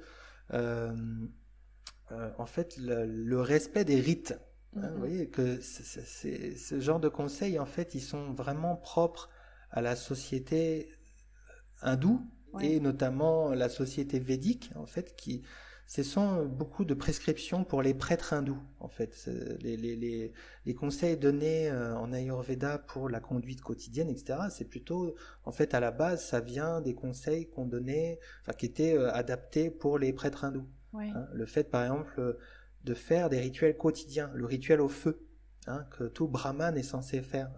en fait le respect des rites. Hein, vous voyez que ce genre de conseils, en fait, ils sont vraiment propres à la société hindoue et notamment la société védique, en fait, ce sont beaucoup de prescriptions pour les prêtres hindous, en fait. Les conseils donnés en Ayurveda pour la conduite quotidienne, etc., c'est plutôt, en fait, à la base, ça vient des conseils qu'on donnait, enfin, qui étaient adaptés pour les prêtres hindous. Hein, le fait, par exemple, de faire des rituels quotidiens, le rituel au feu, hein, que tout brahman est censé faire.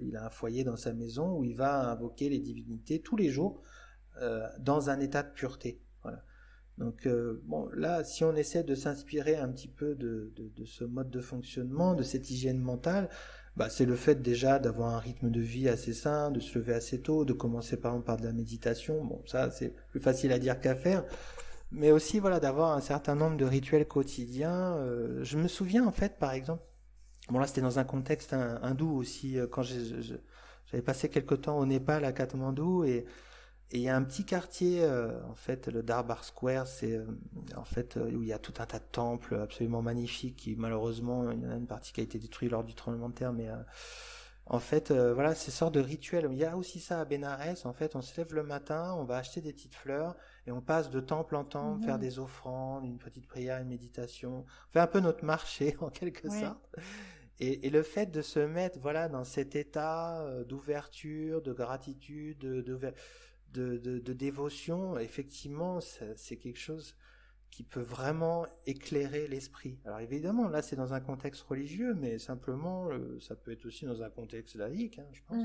Il a un foyer dans sa maison où il va invoquer les divinités tous les jours dans un état de pureté. Voilà. Donc bon, là, si on essaie de s'inspirer un petit peu de ce mode de fonctionnement, de cette hygiène mentale, bah, c'est le fait déjà d'avoir un rythme de vie assez sain, de se lever assez tôt, de commencer par exemple par de la méditation. Bon, ça c'est plus facile à dire qu'à faire, mais aussi voilà d'avoir un certain nombre de rituels quotidiens. Je me souviens en fait, par exemple, bon là c'était dans un contexte hindou aussi, quand j'avais passé quelque temps au Népal à Katmandou et il y a un petit quartier, en fait, le Darbar Square, c'est en fait où il y a tout un tas de temples absolument magnifiques qui malheureusement, il y en a une partie qui a été détruite lors du tremblement de terre, mais en fait, voilà, ces sortes de rituels. Il y a aussi ça à Bénarès, en fait, on se lève le matin, on va acheter des petites fleurs et on passe de temple en temple, faire des offrandes, une petite prière, une méditation, on fait un peu notre marché en quelque sorte. Et le fait de se mettre, voilà, dans cet état d'ouverture, de gratitude, de dévotion, effectivement, c'est quelque chose qui peut vraiment éclairer l'esprit. Alors évidemment, là, c'est dans un contexte religieux, mais simplement, ça peut être aussi dans un contexte laïque, hein, je pense.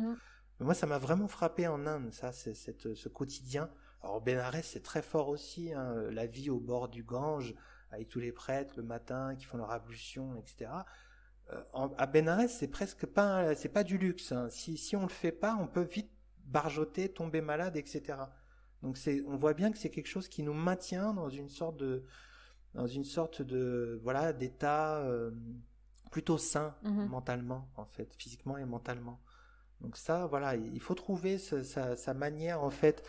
Mais moi, ça m'a vraiment frappé en Inde, ça, ce quotidien. Alors, au Bénarès, c'est très fort aussi, hein, la vie au bord du Gange, avec tous les prêtres le matin qui font leur ablution, etc. À Bénarès, c'est presque pas, c'est pas du luxe, hein. Si on le fait pas, on peut vite barjoter, tomber malade, etc. Donc on voit bien que c'est quelque chose qui nous maintient dans une sorte de voilà, d'état plutôt sain mentalement, en fait, physiquement et mentalement. Donc ça, voilà, il faut trouver sa manière, en fait,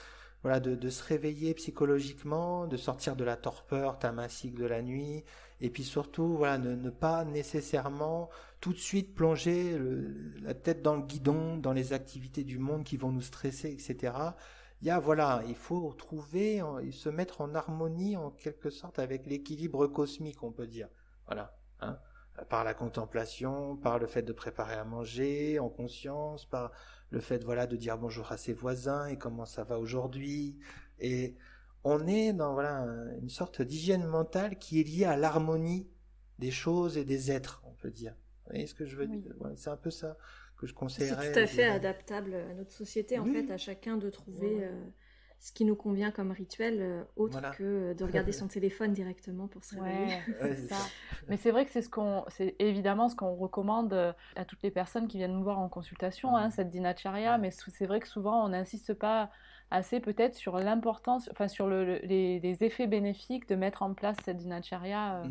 voilà, de se réveiller psychologiquement, de sortir de la torpeur tamassique de la nuit, et puis surtout, voilà, ne pas nécessairement tout de suite plonger la tête dans le guidon, dans les activités du monde qui vont nous stresser, etc. Voilà, il faut trouver, se mettre en harmonie en quelque sorte avec l'équilibre cosmique, on peut dire. Voilà, hein, par la contemplation, par le fait de préparer à manger en conscience, par le fait, voilà, de dire bonjour à ses voisins et comment ça va aujourd'hui. Et on est dans, voilà, une sorte d'hygiène mentale qui est liée à l'harmonie des choses et des êtres, on peut dire. Vous voyez ce que je veux dire? Ouais, c'est un peu ça que je conseillerais. C'est tout à fait adaptable à notre société, en fait, à chacun de trouver ce qui nous convient comme rituel, autre que de regarder son téléphone directement pour se réveiller. C'est ça. Mais c'est vrai que c'est évidemment ce qu'on recommande à toutes les personnes qui viennent nous voir en consultation, hein, cette dinacharya, mais c'est vrai que souvent on n'insiste pas assez peut-être sur l'importance, enfin sur les effets bénéfiques de mettre en place cette dinacharya,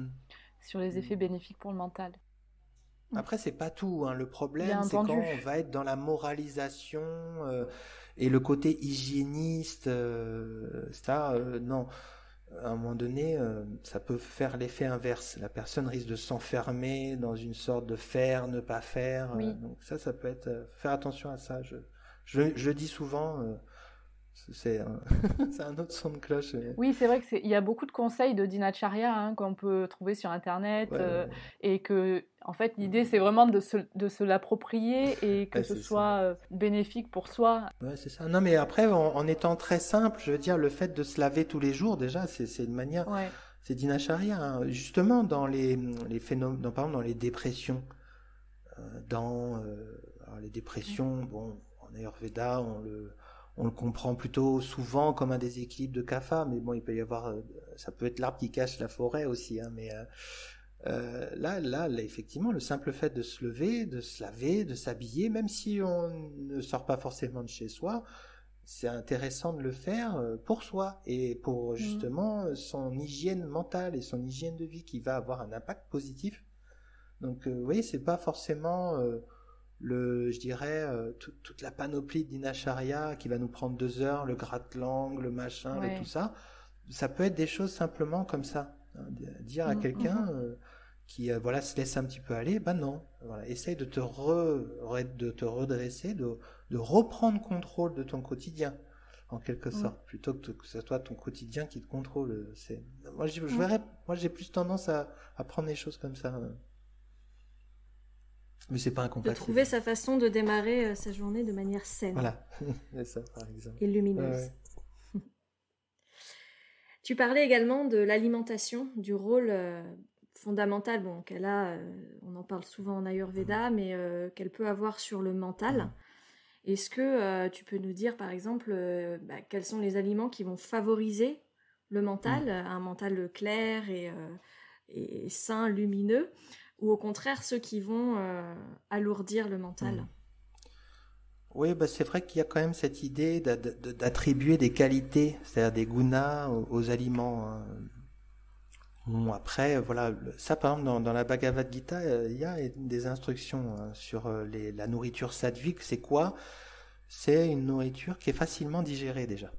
sur les effets bénéfiques pour le mental. Après, c'est pas tout, hein. Le problème, c'est quand on va être dans la moralisation et le côté hygiéniste. Non. À un moment donné, ça peut faire l'effet inverse. La personne risque de s'enfermer dans une sorte de faire, ne pas faire. Donc ça peut être... faire attention à ça. Je le dis souvent... c'est un autre son de cloche. Oui, c'est vrai qu'il y a beaucoup de conseils de dinacharya, hein, qu'on peut trouver sur Internet, et que, en fait, l'idée, c'est vraiment de se l'approprier et que ce soit bénéfique pour soi. Ouais, c'est ça. Non, mais après, en étant très simple, je veux dire, le fait de se laver tous les jours, déjà, c'est une manière... C'est dinacharya, hein. Justement, dans les phénomènes, par exemple, dans les dépressions, alors les dépressions, bon, en Ayurveda, on le comprend plutôt souvent comme un déséquilibre de kapha, mais bon, il peut y avoir, ça peut être l'arbre qui cache la forêt aussi, hein, mais là, effectivement, le simple fait de se lever, de se laver, de s'habiller, même si on ne sort pas forcément de chez soi, c'est intéressant de le faire pour soi et pour justement son hygiène mentale et son hygiène de vie qui va avoir un impact positif. Donc, vous voyez, c'est pas forcément... je dirais, toute la panoplie de dinacharya qui va nous prendre 2 heures, le gratte-langue, le machin, tout ça. Ça peut être des choses simplement comme ça. Hein, dire à quelqu'un qui voilà, se laisse un petit peu aller, non. Voilà, essaye de te redresser, de reprendre contrôle de ton quotidien, en quelque sorte, plutôt que ce soit ton quotidien qui te contrôle. Moi, j'ai plus tendance à prendre les choses comme ça. Mais c'est pas incompatible. De trouver sa façon de démarrer sa journée de manière saine. Voilà, c'est ça par exemple. Et lumineuse. Tu parlais également de l'alimentation, du rôle fondamental qu'elle a, on en parle souvent en Ayurveda, mais qu'elle peut avoir sur le mental. Est-ce que tu peux nous dire par exemple quels sont les aliments qui vont favoriser le mental, un mental clair et sain, lumineux, ou au contraire ceux qui vont alourdir le mental. Oui, bah c'est vrai qu'il y a quand même cette idée d'attribuer des qualités, c'est-à-dire des gunas aux aliments, hein. Bon, après, voilà, ça par exemple dans la Bhagavad Gita, il y a des instructions, hein, sur la nourriture sattvique. C'est quoi? C'est une nourriture qui est facilement digérée déjà,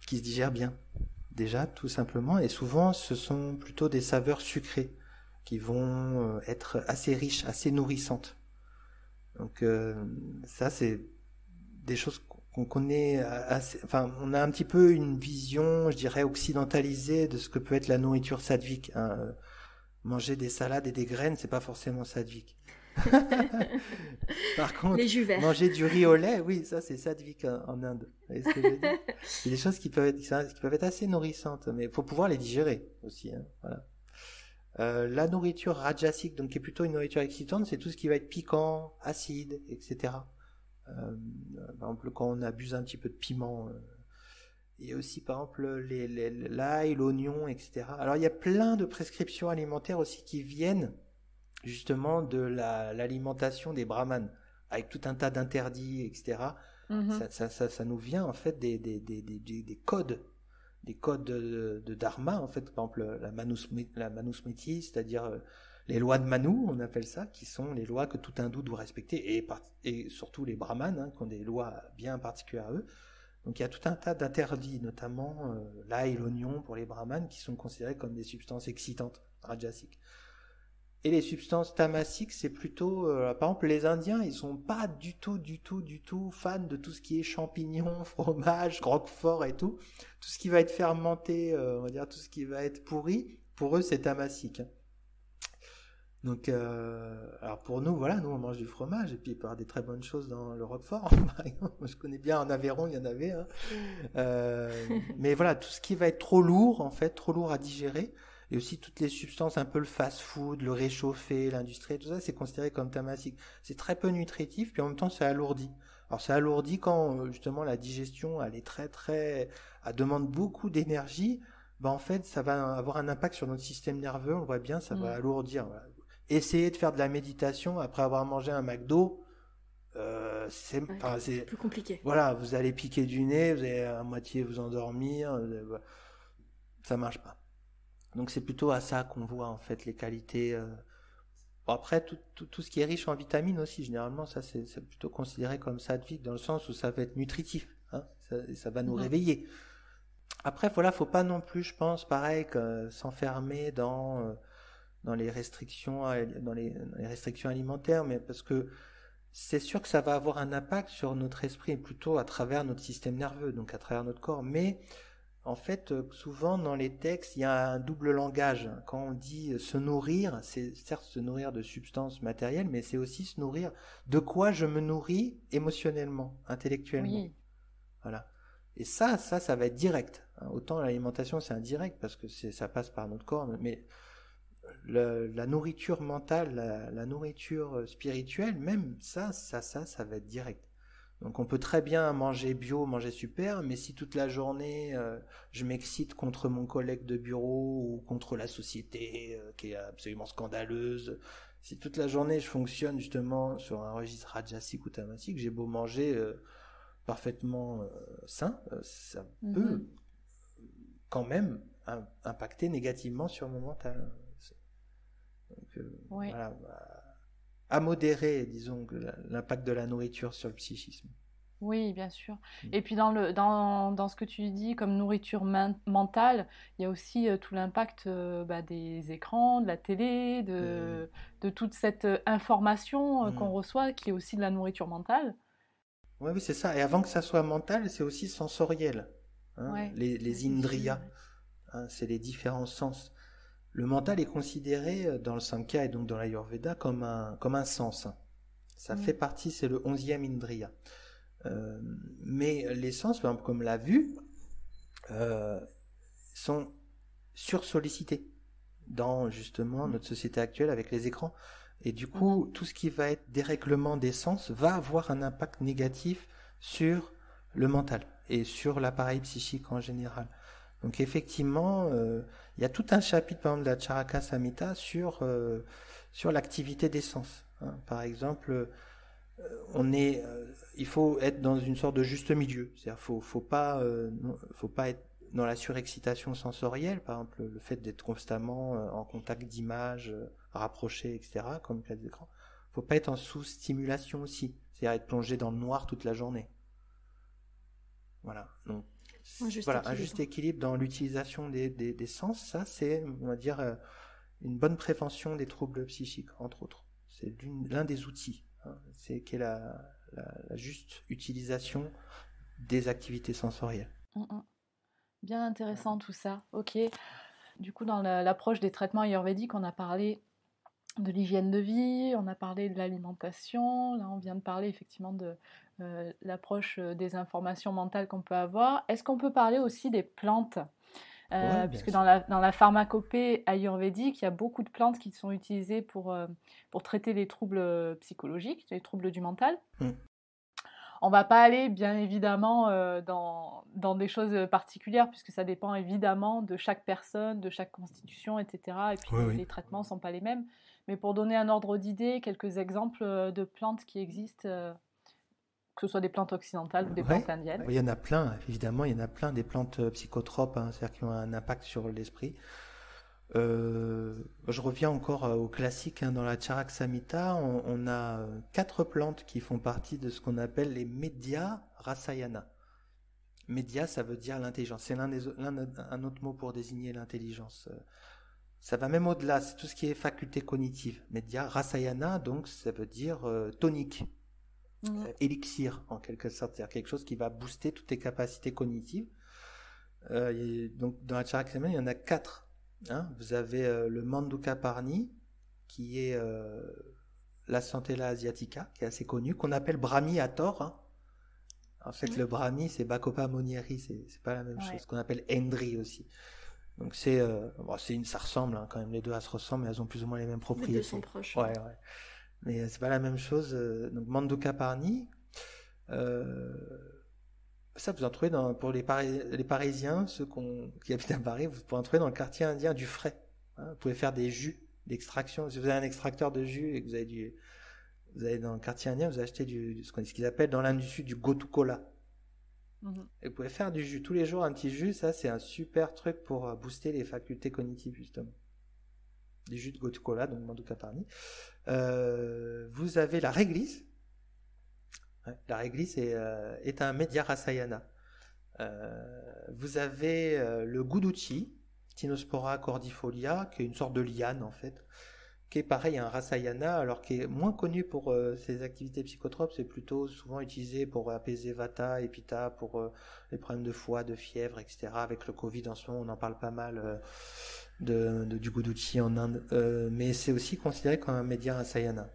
qui se digère bien, déjà tout simplement. Et souvent, ce sont plutôt des saveurs sucrées qui vont être assez riches, assez nourrissantes. Donc ça, c'est des choses qu'on connaît assez, enfin, on a un petit peu une vision, je dirais, occidentalisée de ce que peut être la nourriture sattvique, hein. Manger des salades et des graines, c'est pas forcément sattvique. Par contre, Les jus verts. manger du riz au lait, oui, ça c'est sattvique en Inde. Vous voyez ce que je veux dire? C'est des choses qui peuvent être assez nourrissantes, mais il faut pouvoir les digérer aussi, hein, voilà. La nourriture rajasique, donc qui est plutôt une nourriture excitante, c'est tout ce qui va être piquant, acide, etc. Par exemple, quand on abuse un petit peu de piment, et aussi par exemple l'ail, l'oignon, etc. Alors il y a plein de prescriptions alimentaires aussi qui viennent justement de l'alimentation des brahmanes, avec tout un tas d'interdits, etc. Ça nous vient en fait des codes. Des codes de dharma, en fait, par exemple la manusmriti, c'est-à-dire les lois de Manu, on appelle ça, qui sont les lois que tout hindou doit respecter, et surtout les brahmanes, hein, qui ont des lois bien particulières à eux. Donc il y a tout un tas d'interdits, notamment l'ail, l'oignon pour les brahmanes, qui sont considérés comme des substances excitantes, rajasiques. Et les substances tamasiques, c'est plutôt, par exemple, les Indiens, ils sont pas du tout fans de tout ce qui est champignons, fromage, roquefort et tout. Tout ce qui va être fermenté, on va dire tout ce qui va être pourri, pour eux, c'est tamasique, hein. Donc, alors pour nous, voilà, nous on mange du fromage, et puis il peut y avoir des très bonnes choses dans le roquefort, par exemple. Moi, je connais bien en Aveyron, il y en avait, hein. Mais voilà, tout ce qui va être trop lourd, en fait, trop lourd à digérer, et aussi toutes les substances, un peu le fast-food, le réchauffé, l'industrie, tout ça, c'est considéré comme tamasique. C'est très peu nutritif, puis en même temps, ça alourdit. Alors, ça alourdit quand, justement, la digestion, elle est elle demande beaucoup d'énergie. Ben, en fait, ça va avoir un impact sur notre système nerveux, on le voit bien, ça va alourdir. Voilà. Essayez de faire de la méditation après avoir mangé un McDo, c'est plus compliqué. Voilà, vous allez piquer du nez, vous allez à moitié vous endormir, ça marche pas. Donc c'est plutôt à ça qu'on voit en fait les qualités. Bon, après tout ce qui est riche en vitamines aussi, généralement ça c'est plutôt considéré comme sattvique dans le sens où ça va être nutritif, hein, ça va nous réveiller. Après voilà, faut pas non plus, je pense, pareil, que s'enfermer dans les restrictions alimentaires, mais parce que c'est sûr que ça va avoir un impact sur notre esprit, plutôt à travers notre système nerveux, donc à travers notre corps. Mais en fait, souvent dans les textes, il y a un double langage. Quand on dit se nourrir, c'est certes se nourrir de substances matérielles, mais c'est aussi se nourrir de quoi je me nourris émotionnellement, intellectuellement. Oui. Voilà. Et ça va être direct. Autant l'alimentation, c'est indirect parce que ça passe par notre corps, mais la nourriture mentale, la nourriture spirituelle, même ça va être direct. Donc on peut très bien manger bio, manger super, mais si toute la journée je m'excite contre mon collègue de bureau ou contre la société qui est absolument scandaleuse, si toute la journée je fonctionne justement sur un registre rajasique ou tamasique, j'ai beau manger parfaitement sain, ça peut quand même impacter négativement sur mon mental. Donc, voilà, à modérer, disons, l'impact de la nourriture sur le psychisme. Oui, bien sûr. Et puis dans ce que tu dis comme nourriture mentale, il y a aussi tout l'impact des écrans, de la télé, de toute cette information qu'on reçoit, qui est aussi de la nourriture mentale. Oui, c'est ça. Et avant que ça soit mental, c'est aussi sensoriel, hein. Les indriyas, hein, c'est les différents sens. Le mental est considéré dans le Samkhya et donc dans l'Ayurveda comme un sens, hein. Ça fait partie, c'est le 11e indriya. Mais les sens, par exemple, comme la vue, sont sursollicités dans justement notre société actuelle avec les écrans. Et du coup, tout ce qui va être dérèglement des sens va avoir un impact négatif sur le mental et sur l'appareil psychique en général. Donc effectivement, il y a tout un chapitre, par exemple, de la Charaka Samhita sur l'activité des sens. Hein. Par exemple, il faut être dans une sorte de juste milieu. C'est-à-dire, faut pas être dans la surexcitation sensorielle. Par exemple, le fait d'être constamment en contact d'images rapprochées, etc., comme cas d'écran. Faut pas être en sous-stimulation aussi. C'est-à-dire être plongé dans le noir toute la journée. Voilà. Donc, un juste équilibre dans l'utilisation des sens, ça c'est, on va dire, une bonne prévention des troubles psychiques, entre autres. C'est l'un des outils, hein, qui est la juste utilisation des activités sensorielles. Bien intéressant tout ça. Ok. Du coup, dans l'approche des traitements ayurvédiques, on a parlé de l'hygiène de vie, on a parlé de l'alimentation, là on vient de parler effectivement de l'approche des informations mentales qu'on peut avoir. Est-ce qu'on peut parler aussi des plantes puisque dans la pharmacopée ayurvédique, il y a beaucoup de plantes qui sont utilisées pour traiter les troubles psychologiques, les troubles du mental. On ne va pas aller bien évidemment dans des choses particulières, puisque ça dépend évidemment de chaque personne, de chaque constitution, etc. Et puis les traitements ne sont pas les mêmes. Mais pour donner un ordre d'idée, quelques exemples de plantes qui existent, que ce soit des plantes occidentales ou des plantes indiennes. Il y en a plein, évidemment, il y en a plein des plantes psychotropes, hein, c'est-à-dire qui ont un impact sur l'esprit. Je reviens encore au classique, hein, dans la Charaka Samhita, on a 4 plantes qui font partie de ce qu'on appelle les Medhya Rasayana. Medhya, ça veut dire l'intelligence, c'est un autre mot pour désigner l'intelligence. Ça va même au-delà, c'est tout ce qui est faculté cognitive. Medhya Rasayana, donc ça veut dire tonique, élixir en quelque sorte, c'est-à-dire quelque chose qui va booster toutes tes capacités cognitives. Donc dans la Charaka Samhita, il y en a 4. Hein, vous avez le Mandukaparni, qui est la Centella asiatica, qui est assez connu, qu'on appelle Brahmi à tort. Hein. En fait, le Brahmi, c'est Bacopa monieri, c'est pas la même chose, qu'on appelle Endri aussi. Donc ça ressemble, hein, quand même, les deux elles se ressemblent, mais elles ont plus ou moins les mêmes propriétés. Les deux sont proches. Ouais. Mais c'est pas la même chose. Donc Mandukaparni, ça, vous en trouvez pour les Parisiens, ceux qui habitent à Paris, vous pouvez en trouver dans le quartier indien du Frais. Hein, vous pouvez faire des jus d'extraction. Si vous avez un extracteur de jus et que vous allez dans le quartier indien, vous achetez ce qu'ils appellent dans l'industrie du gotu-kola. Et vous pouvez faire du jus tous les jours, un petit jus. Ça, c'est un super truc pour booster les facultés cognitives, justement. Des jus de gotu-kola, donc Mandukaparni. Vous avez la réglisse. La réglisse est un Medhya Rasayana. Vous avez le Guduchi, Tinospora cordifolia, qui est une sorte de liane en fait, qui est pareil un Rasayana, alors qui est moins connu pour ses activités psychotropes. C'est plutôt souvent utilisé pour apaiser Vata et Pitta, pour les problèmes de foie, de fièvre, etc. Avec le Covid en ce moment, on en parle pas mal du Guduchi en Inde, mais c'est aussi considéré comme un Medhya Rasayana.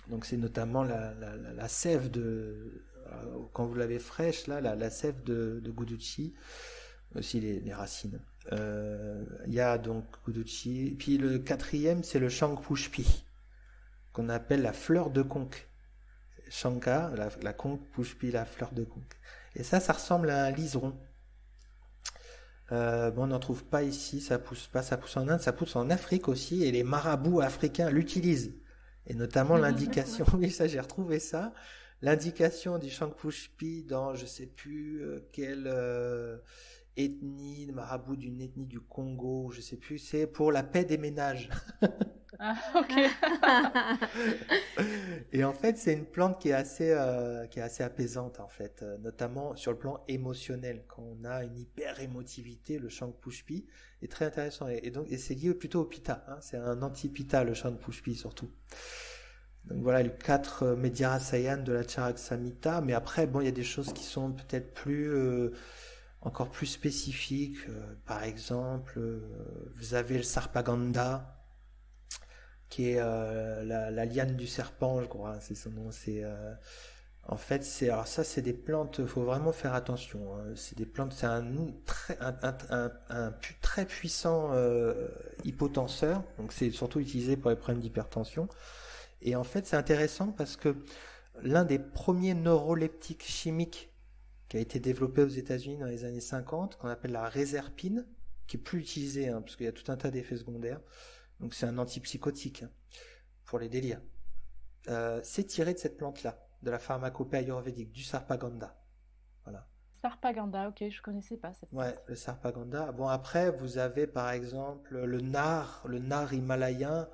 Donc c'est notamment la sève quand vous l'avez fraîche là, la sève de Guduchi, aussi les racines. Il y a donc Guduchi, puis le 4e c'est le Shankpushpi, qu'on appelle la fleur de conque. Shanka, la conque, Pushpi, la fleur de conque. Et ça ressemble à un liseron. On n'en trouve pas ici, ça pousse pas, ça pousse en Inde, ça pousse en Afrique aussi, et les marabouts africains l'utilisent. Et notamment l'indication, oui, ça j'ai retrouvé ça, l'indication du Shankpushpi dans je sais plus quelle ethnie, marabout d'une ethnie du Congo, je sais plus, c'est pour la paix des ménages. Ah, ok. Et en fait, c'est une plante qui est assez apaisante en fait, notamment sur le plan émotionnel. Quand on a une hyper émotivité, le Shankpushpi est très intéressant. Et c'est lié plutôt au Pitta. Hein, c'est un anti-Pitta, le Shankpushpi surtout. Donc voilà, les 4 Medhya Rasayana de la Charaka Samhita. Mais après, il y a des choses qui sont peut-être encore plus spécifiques. Par exemple, vous avez le Sarpaganda, qui est la liane du serpent, je crois, c'est son nom. En fait, c'est des plantes, faut vraiment faire attention. Hein. C'est des plantes, c'est un très puissant hypotenseur, donc c'est surtout utilisé pour les problèmes d'hypertension. Et en fait, c'est intéressant parce que l'un des premiers neuroleptiques chimiques qui a été développée aux États-Unis dans les années 50, qu'on appelle la réserpine, qui est plus utilisée, hein, parce qu'il y a tout un tas d'effets secondaires. Donc c'est un antipsychotique, hein, pour les délires. C'est tiré de cette plante-là, de la pharmacopée ayurvédique, du sarpaganda. Voilà. Sarpaganda, ok, je connaissais pas cette Ouais, plante. le sarpaganda. Bon, après, vous avez par exemple le nar himalayen,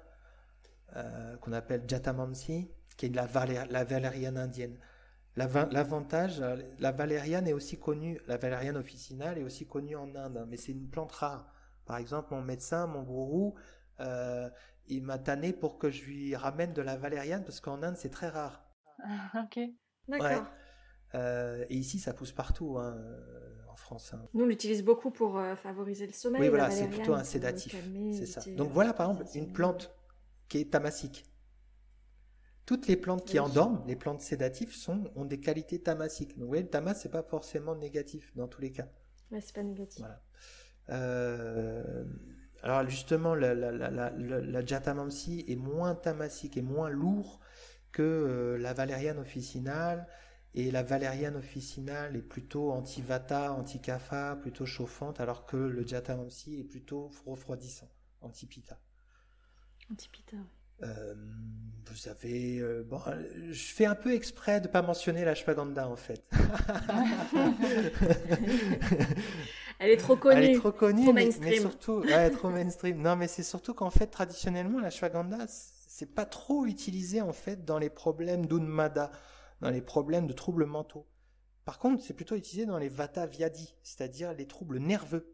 qu'on appelle Jatamansi, qui est la valériane indienne. L'avantage, la valériane est aussi connue, la valériane officinale est aussi connue en Inde, hein, mais c'est une plante rare. Par exemple, mon médecin, mon gourou, il m'a tanné pour que je lui ramène de la valériane, parce qu'en Inde, c'est très rare. Ok. Ouais. D'accord. Et ici, ça pousse partout, hein, en France, hein. Nous, on l'utilise beaucoup pour favoriser le sommeil. Oui, La voilà, c'est valériane, plutôt un pour sédatif, calmer, c'est ça. éviter, Donc voilà, par exemple, les une insomnies. plante qui est tamasique. Toutes les plantes qui Oui. endorment, les plantes sédatives, ont des qualités tamasiques. Donc vous voyez, le tamas, c'est pas forcément négatif dans tous les cas. Ouais, c'est pas négatif. Voilà. Alors justement, la Jatamansi est moins tamasique et moins lourd que la valériane officinale. Et la valériane officinale est plutôt anti-vata, anti-kapha, plutôt chauffante, alors que le Jatamansi est plutôt refroidissant, anti-pitta. Anti-pitta, oui. Vous avez... bon, je fais un peu exprès de ne pas mentionner l'ashwagandha en fait. Elle est trop connue. Elle est trop connue, trop mais mainstream. surtout... Ouais, trop mainstream. Non, mais c'est surtout qu'en fait, traditionnellement, l'ashwagandha, c'est pas trop utilisé en fait dans les problèmes d'Unmada, dans les problèmes de troubles mentaux. Par contre, c'est plutôt utilisé dans les vata vyadhi, c'est-à-dire les troubles nerveux.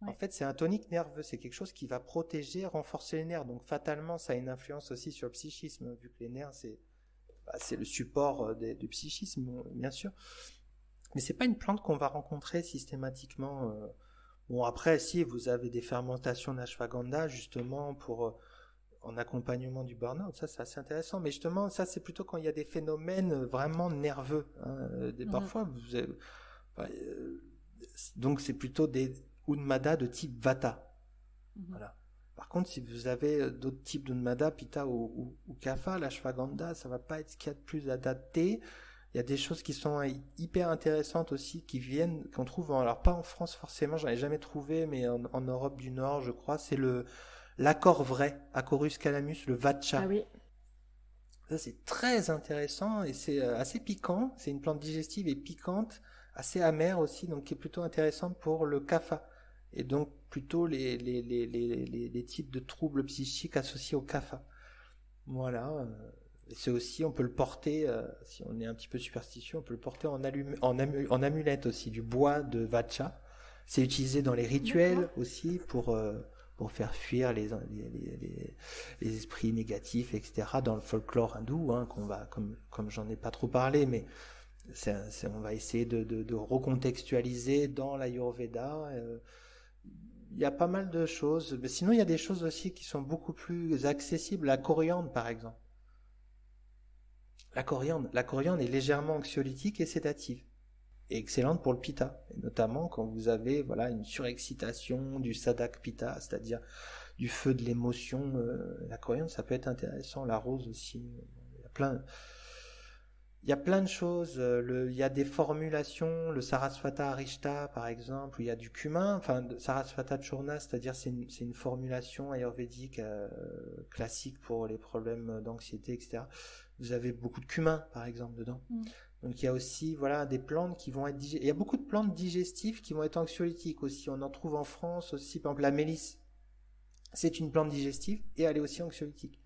En fait, c'est un tonique nerveux, c'est quelque chose qui va protéger, renforcer les nerfs. Donc, fatalement, ça a une influence aussi sur le psychisme, vu que les nerfs, c'est le support du psychisme, bien sûr. Mais c'est pas une plante qu'on va rencontrer systématiquement. Bon, après, si vous avez des fermentations d'ashwagandha, justement, en accompagnement du burn-out, ça, c'est assez intéressant. Mais justement, ça, c'est plutôt quand il y a des phénomènes vraiment nerveux, hein. Parfois, donc, c'est plutôt des Unmada de type Vata. Voilà. Par contre, si vous avez d'autres types d'Unmada, Pitta ou Kapha, l'ashwagandha, ça va pas être ce qu'il y a de plus adapté. Il y a des choses qui sont hyper intéressantes aussi, qu'on trouve, alors pas en France forcément, j'en ai jamais trouvé, mais en Europe du Nord, je crois, c'est l'accord vrai, Acorus calamus, le Vatcha. Ah oui. Ça, c'est très intéressant et c'est assez piquant. C'est une plante digestive et piquante, assez amère aussi, donc qui est plutôt intéressante pour le kapha. Et donc plutôt les types de troubles psychiques associés au kapha. Voilà. Et c'est aussi, on peut le porter, si on est un petit peu superstitieux, on peut le porter en amulette aussi, du bois de vatcha. C'est utilisé dans les rituels aussi pour faire fuir les esprits négatifs, etc. Dans le folklore hindou, hein, comme j'en ai pas trop parlé, mais on va essayer de recontextualiser dans l'Ayurveda. Il y a pas mal de choses, mais sinon il y a des choses aussi qui sont beaucoup plus accessibles. La coriandre, par exemple. La coriandre est légèrement anxiolytique et sédative. Et excellente pour le pitta, et notamment quand vous avez une surexcitation du sadak pitta, c'est-à-dire du feu de l'émotion. La coriandre, ça peut être intéressant. La rose aussi. Il y a plein de choses. Il y a des formulations, le Saraswata Arishta par exemple, où il y a du cumin, Saraswata Churna, c'est-à-dire c'est une formulation ayurvédique classique pour les problèmes d'anxiété, etc. Vous avez beaucoup de cumin par exemple dedans. Donc il y a aussi des plantes qui vont être digestives. Il y a beaucoup de plantes digestives qui vont être anxiolytiques aussi. On en trouve en France aussi, par exemple la mélisse. C'est une plante digestive et elle est aussi anxiolytique.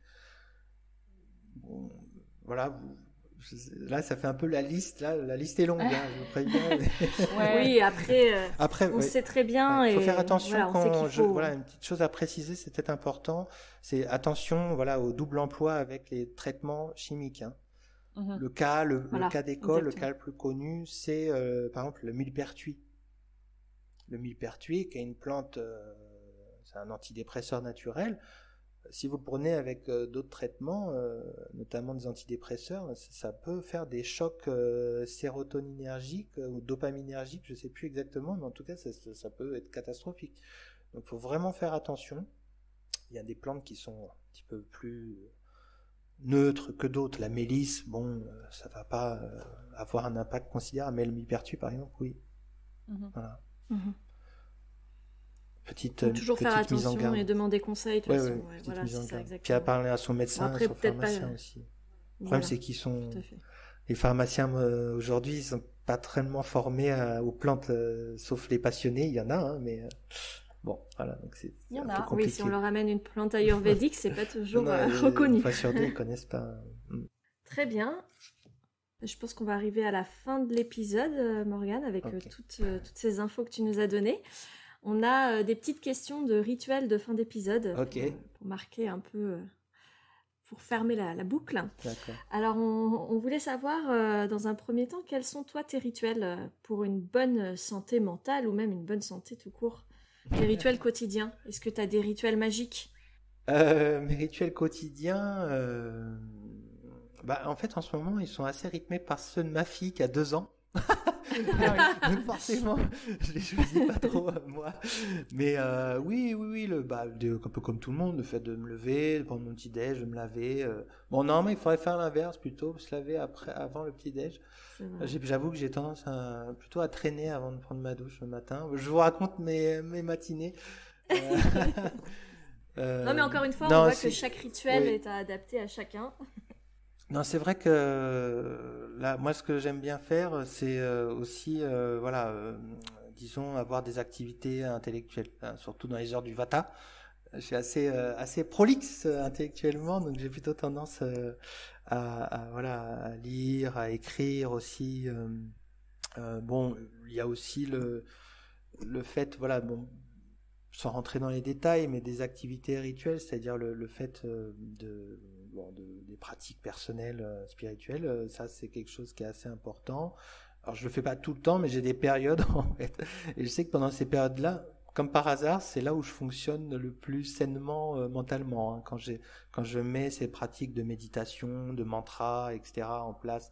Bon, voilà. Là, ça fait un peu la liste. Là, la liste est longue, hein, je vous préviens. Oui, après on sait très bien. Il faut faire attention une petite chose à préciser, c'est peut-être important. C'est attention, au double emploi avec les traitements chimiques, hein. Le cas d'école, le cas le plus connu, c'est par exemple le millepertuis. Le millepertuis, qui est une plante, c'est un antidépresseur naturel. Si vous le prenez avec d'autres traitements, notamment des antidépresseurs, ça peut faire des chocs sérotoninergiques ou dopaminergiques, je ne sais plus exactement, mais en tout cas, ça peut être catastrophique. Donc, il faut vraiment faire attention. Il y a des plantes qui sont un petit peu plus neutres que d'autres. La mélisse, bon, ça va pas avoir un impact considérable, mais le millepertuis, par exemple, oui. Voilà. Donc, toujours faire petite mise en attention garde. et demander conseil, de toute façon. Ouais, Petite voilà, mise en c'est ça, garde. exactement. Puis à parler à son médecin, Bon, après, à son peut-être pharmacien pas... aussi. Le Voilà, problème, c'est qu'ils sont... tout à fait. Les pharmaciens, aujourd'hui, ils sont pas tellement formés aux plantes, sauf les passionnés, il y en a, hein, mais bon, voilà, donc c'est Il y en un a. peu Oui, compliqué. si on leur amène une plante ayurvédique, c'est pas toujours Non, reconnu. une fois sur deux, ils connaissent pas. Très bien. Je pense qu'on va arriver à la fin de l'épisode, Morgane, avec Ok. toutes ces infos que tu nous as données. On a des petites questions de rituels de fin d'épisode Ok. pour marquer un peu, pour fermer la boucle. D'accord. Alors, on voulait savoir, dans un premier temps, quels sont, toi, tes rituels pour une bonne santé mentale ou même une bonne santé tout court? Tes rituels quotidiens. Est-ce que tu as des rituels magiques? Mes rituels quotidiens, en fait, en ce moment, ils sont assez rythmés par ceux de ma fille qui a 2 ans. Donc forcément, je les choisis pas trop, moi. Mais oui, un peu comme tout le monde, le fait de me lever, de prendre mon petit-déj, de me laver. Bon, normalement, il faudrait faire l'inverse plutôt, se laver avant le petit-déj. J'avoue que j'ai tendance plutôt à traîner avant de prendre ma douche le matin. Je vous raconte mes matinées. Non, mais encore une fois, non, on voit que chaque rituel oui. est adapté à chacun. Non, c'est vrai que là, moi, ce que j'aime bien faire, c'est aussi, disons, avoir des activités intellectuelles, hein, surtout dans les heures du Vata. Je suis assez prolixe intellectuellement, donc j'ai plutôt tendance à lire, à écrire aussi. Bon, il y a aussi le fait, voilà, bon, sans rentrer dans les détails, mais des activités rituelles, c'est-à-dire le fait des pratiques personnelles, spirituelles, ça c'est quelque chose qui est assez important. Alors je le fais pas tout le temps, mais j'ai des périodes en fait. Et je sais que pendant ces périodes-là, comme par hasard, c'est là où je fonctionne le plus sainement mentalement, hein, quand je mets ces pratiques de méditation, de mantra, etc. en place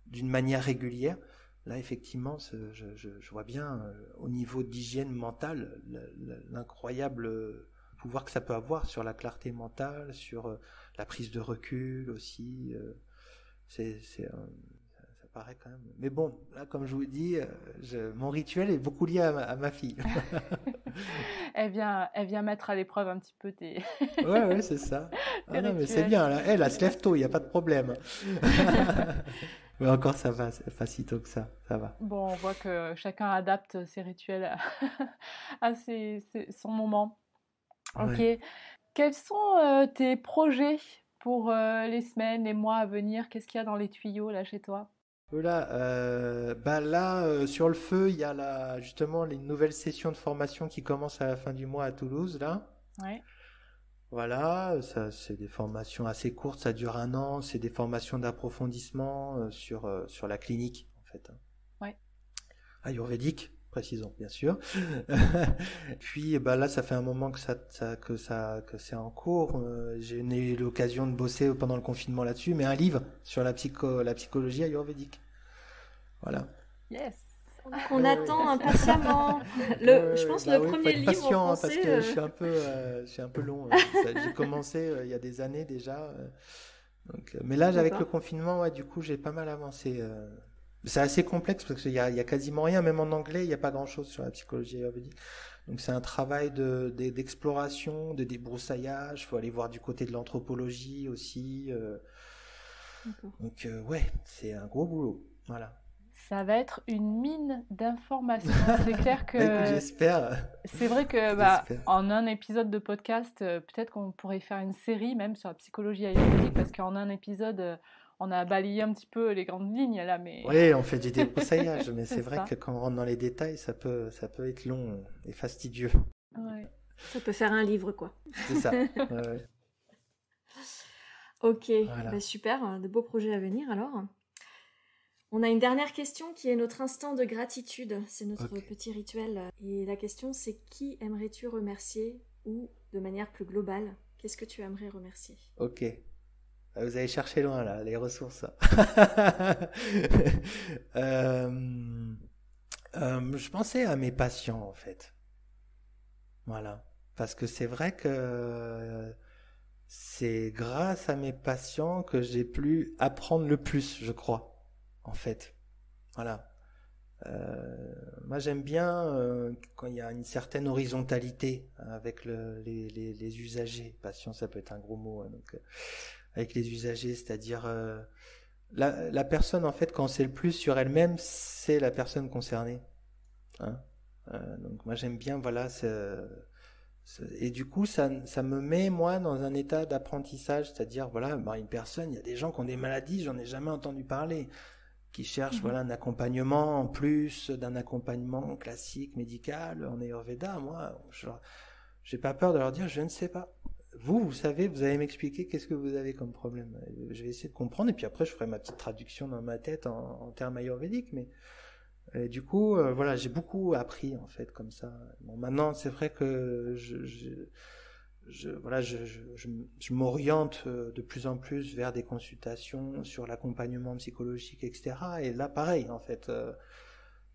d'une manière régulière. Là, effectivement, je vois bien, au niveau d'hygiène mentale, l'incroyable pouvoir que ça peut avoir sur la clarté mentale, sur la prise de recul aussi. Ça paraît quand même. Mais bon, là, comme je vous dis, mon rituel est beaucoup lié à ma fille. Elle vient mettre à l'épreuve un petit peu tes... Ouais, c'est ça. tes Non, mais c'est rituels. bien. Là, elle se lève tôt, il n'y a pas de problème. Mais encore, ça va, c'est pas si tôt que ça va. Bon, on voit que chacun adapte ses rituels à son moment. Ok. Ouais. Quels sont tes projets pour les semaines, les mois à venir? Qu'est-ce qu'il y a dans les tuyaux là chez toi? Là, sur le feu, il y a justement les nouvelles sessions de formation qui commencent à la fin du mois à Toulouse, là. Ouais. Voilà, ça, c'est des formations assez courtes, ça dure 1 an, c'est des formations d'approfondissement sur la clinique, en fait. Ouais. Ayurvédique, précisons, bien sûr. Puis, là, ça fait un moment que c'est en cours. J'ai eu l'occasion de bosser pendant le confinement là-dessus, mais un livre sur la psychologie ayurvédique. Voilà. Yes. On attend impatiemment. Je pense le faut premier être livre patient, en hein, parce français. que je suis un peu long. J'ai commencé il y a des années déjà. Donc, mais là, avec le D'accord. confinement, ouais, du coup, j'ai pas mal avancé. C'est assez complexe parce qu'il y a quasiment rien, même en anglais, il n'y a pas grand-chose sur la psychologie ayurvédique. Donc c'est un travail d'exploration, de débroussaillage. Il faut aller voir du côté de l'anthropologie aussi. D'accord. Donc ouais, c'est un gros boulot. Voilà. Ça va être une mine d'informations. C'est clair que Écoute, j'espère. c'est vrai que J'espère. en un épisode de podcast, peut-être qu'on pourrait faire une série même sur la psychologie ayurvédique parce qu'en un épisode, on a balayé un petit peu les grandes lignes là, mais Oui, on fait du débroussaillage, mais c'est c'est vrai ça. que quand on rentre dans les détails, ça peut être long et fastidieux. Ouais. Ça peut faire un livre, quoi. C'est ça. Ouais. Ok, Voilà. super, de beaux projets à venir alors. On a une dernière question qui est notre instant de gratitude. C'est notre Ok. petit rituel. Et la question, c'est qui aimerais-tu remercier ou, de manière plus globale, qu'est-ce que tu aimerais remercier? Ok. Vous allez chercher loin là, les ressources. Je pensais à mes patients en fait. Voilà. Parce que c'est vrai que c'est grâce à mes patients que j'ai pu apprendre le plus, je crois, en fait. Voilà. Moi, j'aime bien quand il y a une certaine horizontalité avec les usagers. Patient, ça peut être un gros mot, hein, donc avec les usagers, c'est-à-dire la personne, en fait, quand c'est le plus sur elle-même, c'est la personne concernée. Hein. Donc moi, j'aime bien, voilà, et du coup, ça me met, moi, dans un état d'apprentissage, c'est-à-dire, voilà, une personne, il y a des gens qui ont des maladies, j'en ai jamais entendu parler, qui cherchent voilà, un accompagnement en plus d'un accompagnement classique, médical, en Ayurveda. Moi, j'ai pas peur de leur dire, je ne sais pas. Vous savez, vous allez m'expliquer qu'est-ce que vous avez comme problème. Je vais essayer de comprendre, et puis après, je ferai ma petite traduction dans ma tête en termes ayurvédiques, mais du coup, voilà, j'ai beaucoup appris, en fait, comme ça. Bon, maintenant, c'est vrai que je m'oriente de plus en plus vers des consultations sur l'accompagnement psychologique, etc. Et là, pareil, en fait,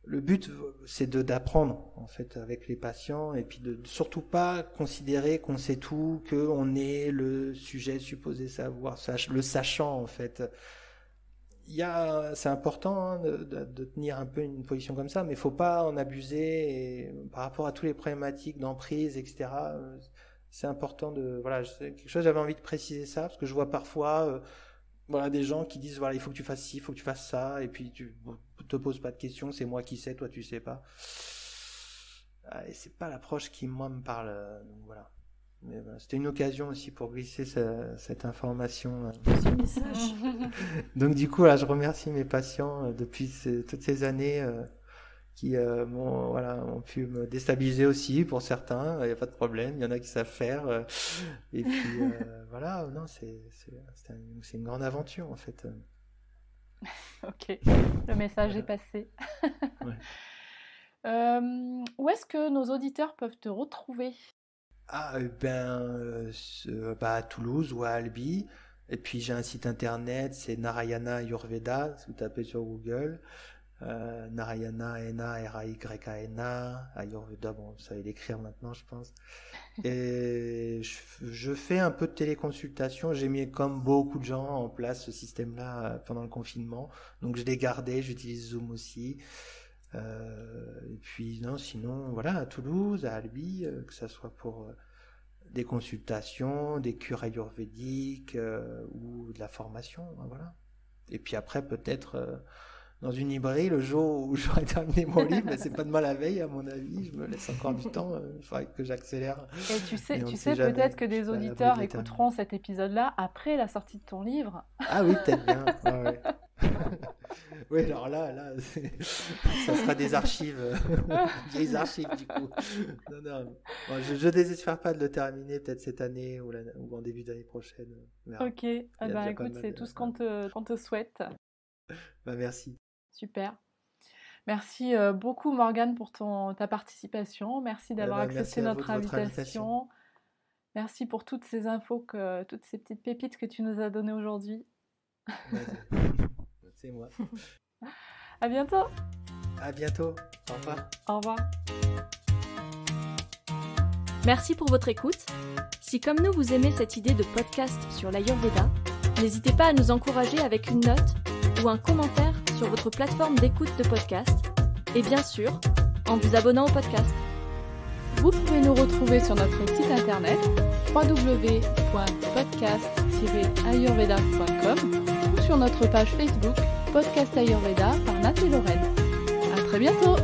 le but, c'est d'apprendre, en fait, avec les patients, et puis de surtout pas considérer qu'on sait tout, qu'on est le sujet supposé savoir, le sachant, en fait. C'est important hein, de tenir un peu une position comme ça, mais il faut pas en abuser par rapport à toutes les problématiques d'emprise, etc. C'est important voilà, c'est quelque chose, j'avais envie de préciser ça, parce que je vois parfois voilà, des gens qui disent, voilà, il faut que tu fasses ci, il faut que tu fasses ça, et puis tu te poses pas de questions, c'est moi qui sais, toi tu sais pas. Et c'est pas l'approche qui, moi, me parle, donc voilà. Mais voilà, c'était une occasion aussi pour glisser cette information. Ce message. Donc du coup, là, je remercie mes patients depuis toutes ces années qui ont pu me déstabiliser aussi pour certains. Il n'y a pas de problème, il y en a qui savent faire. Et puis voilà, non, c'est une grande aventure en fait. Ok, le message est passé. Ouais. Où est-ce que nos auditeurs peuvent te retrouver ? À Toulouse ou à Albi. Et puis j'ai un site internet, c'est Narayana Ayurveda, si vous tapez sur Google. Narayana, N-A-R-A-Y-A-N-A, Ayurveda, bon, vous savez l'écrire maintenant, je pense. Et je fais un peu de téléconsultation. J'ai mis, comme beaucoup de gens, en place ce système-là pendant le confinement. Donc je l'ai gardé, j'utilise Zoom aussi. Et puis non, sinon voilà, à Toulouse, à Albi, que ça soit pour des consultations, des cures ayurvédiques ou de la formation, voilà. Et puis après peut-être dans une librairie le jour où j'aurai terminé mon livre, mais c'est pas de mal la veille à mon avis, je me laisse encore du temps, il faudrait que j'accélère. Et tu sais peut-être que des auditeurs écouteront cet épisode-là après la sortie de ton livre. Ah oui, peut-être bien. Ouais. Oui, alors là, ça sera des archives, vieilles archives du coup. Non. Bon, je désespère pas de le terminer peut-être cette année ou en début d'année prochaine. Ok, écoute, c'est tout ce qu'on te souhaite. Merci. Super. Merci beaucoup Morgane pour ta participation. Merci d'avoir accepté notre invitation. Merci pour toutes ces infos, toutes ces petites pépites que tu nous as données aujourd'hui. C'est moi. À bientôt. À bientôt. Au revoir. Au revoir. Merci pour votre écoute. Si comme nous vous aimez cette idée de podcast sur l'Ayurveda, n'hésitez pas à nous encourager avec une note ou un commentaire sur votre plateforme d'écoute de podcast et bien sûr en vous abonnant au podcast. Vous pouvez nous retrouver sur notre site internet www.podcast-ayurveda.com ou sur notre page Facebook Podcast Ayurveda par Nat et Lorraine. À très bientôt!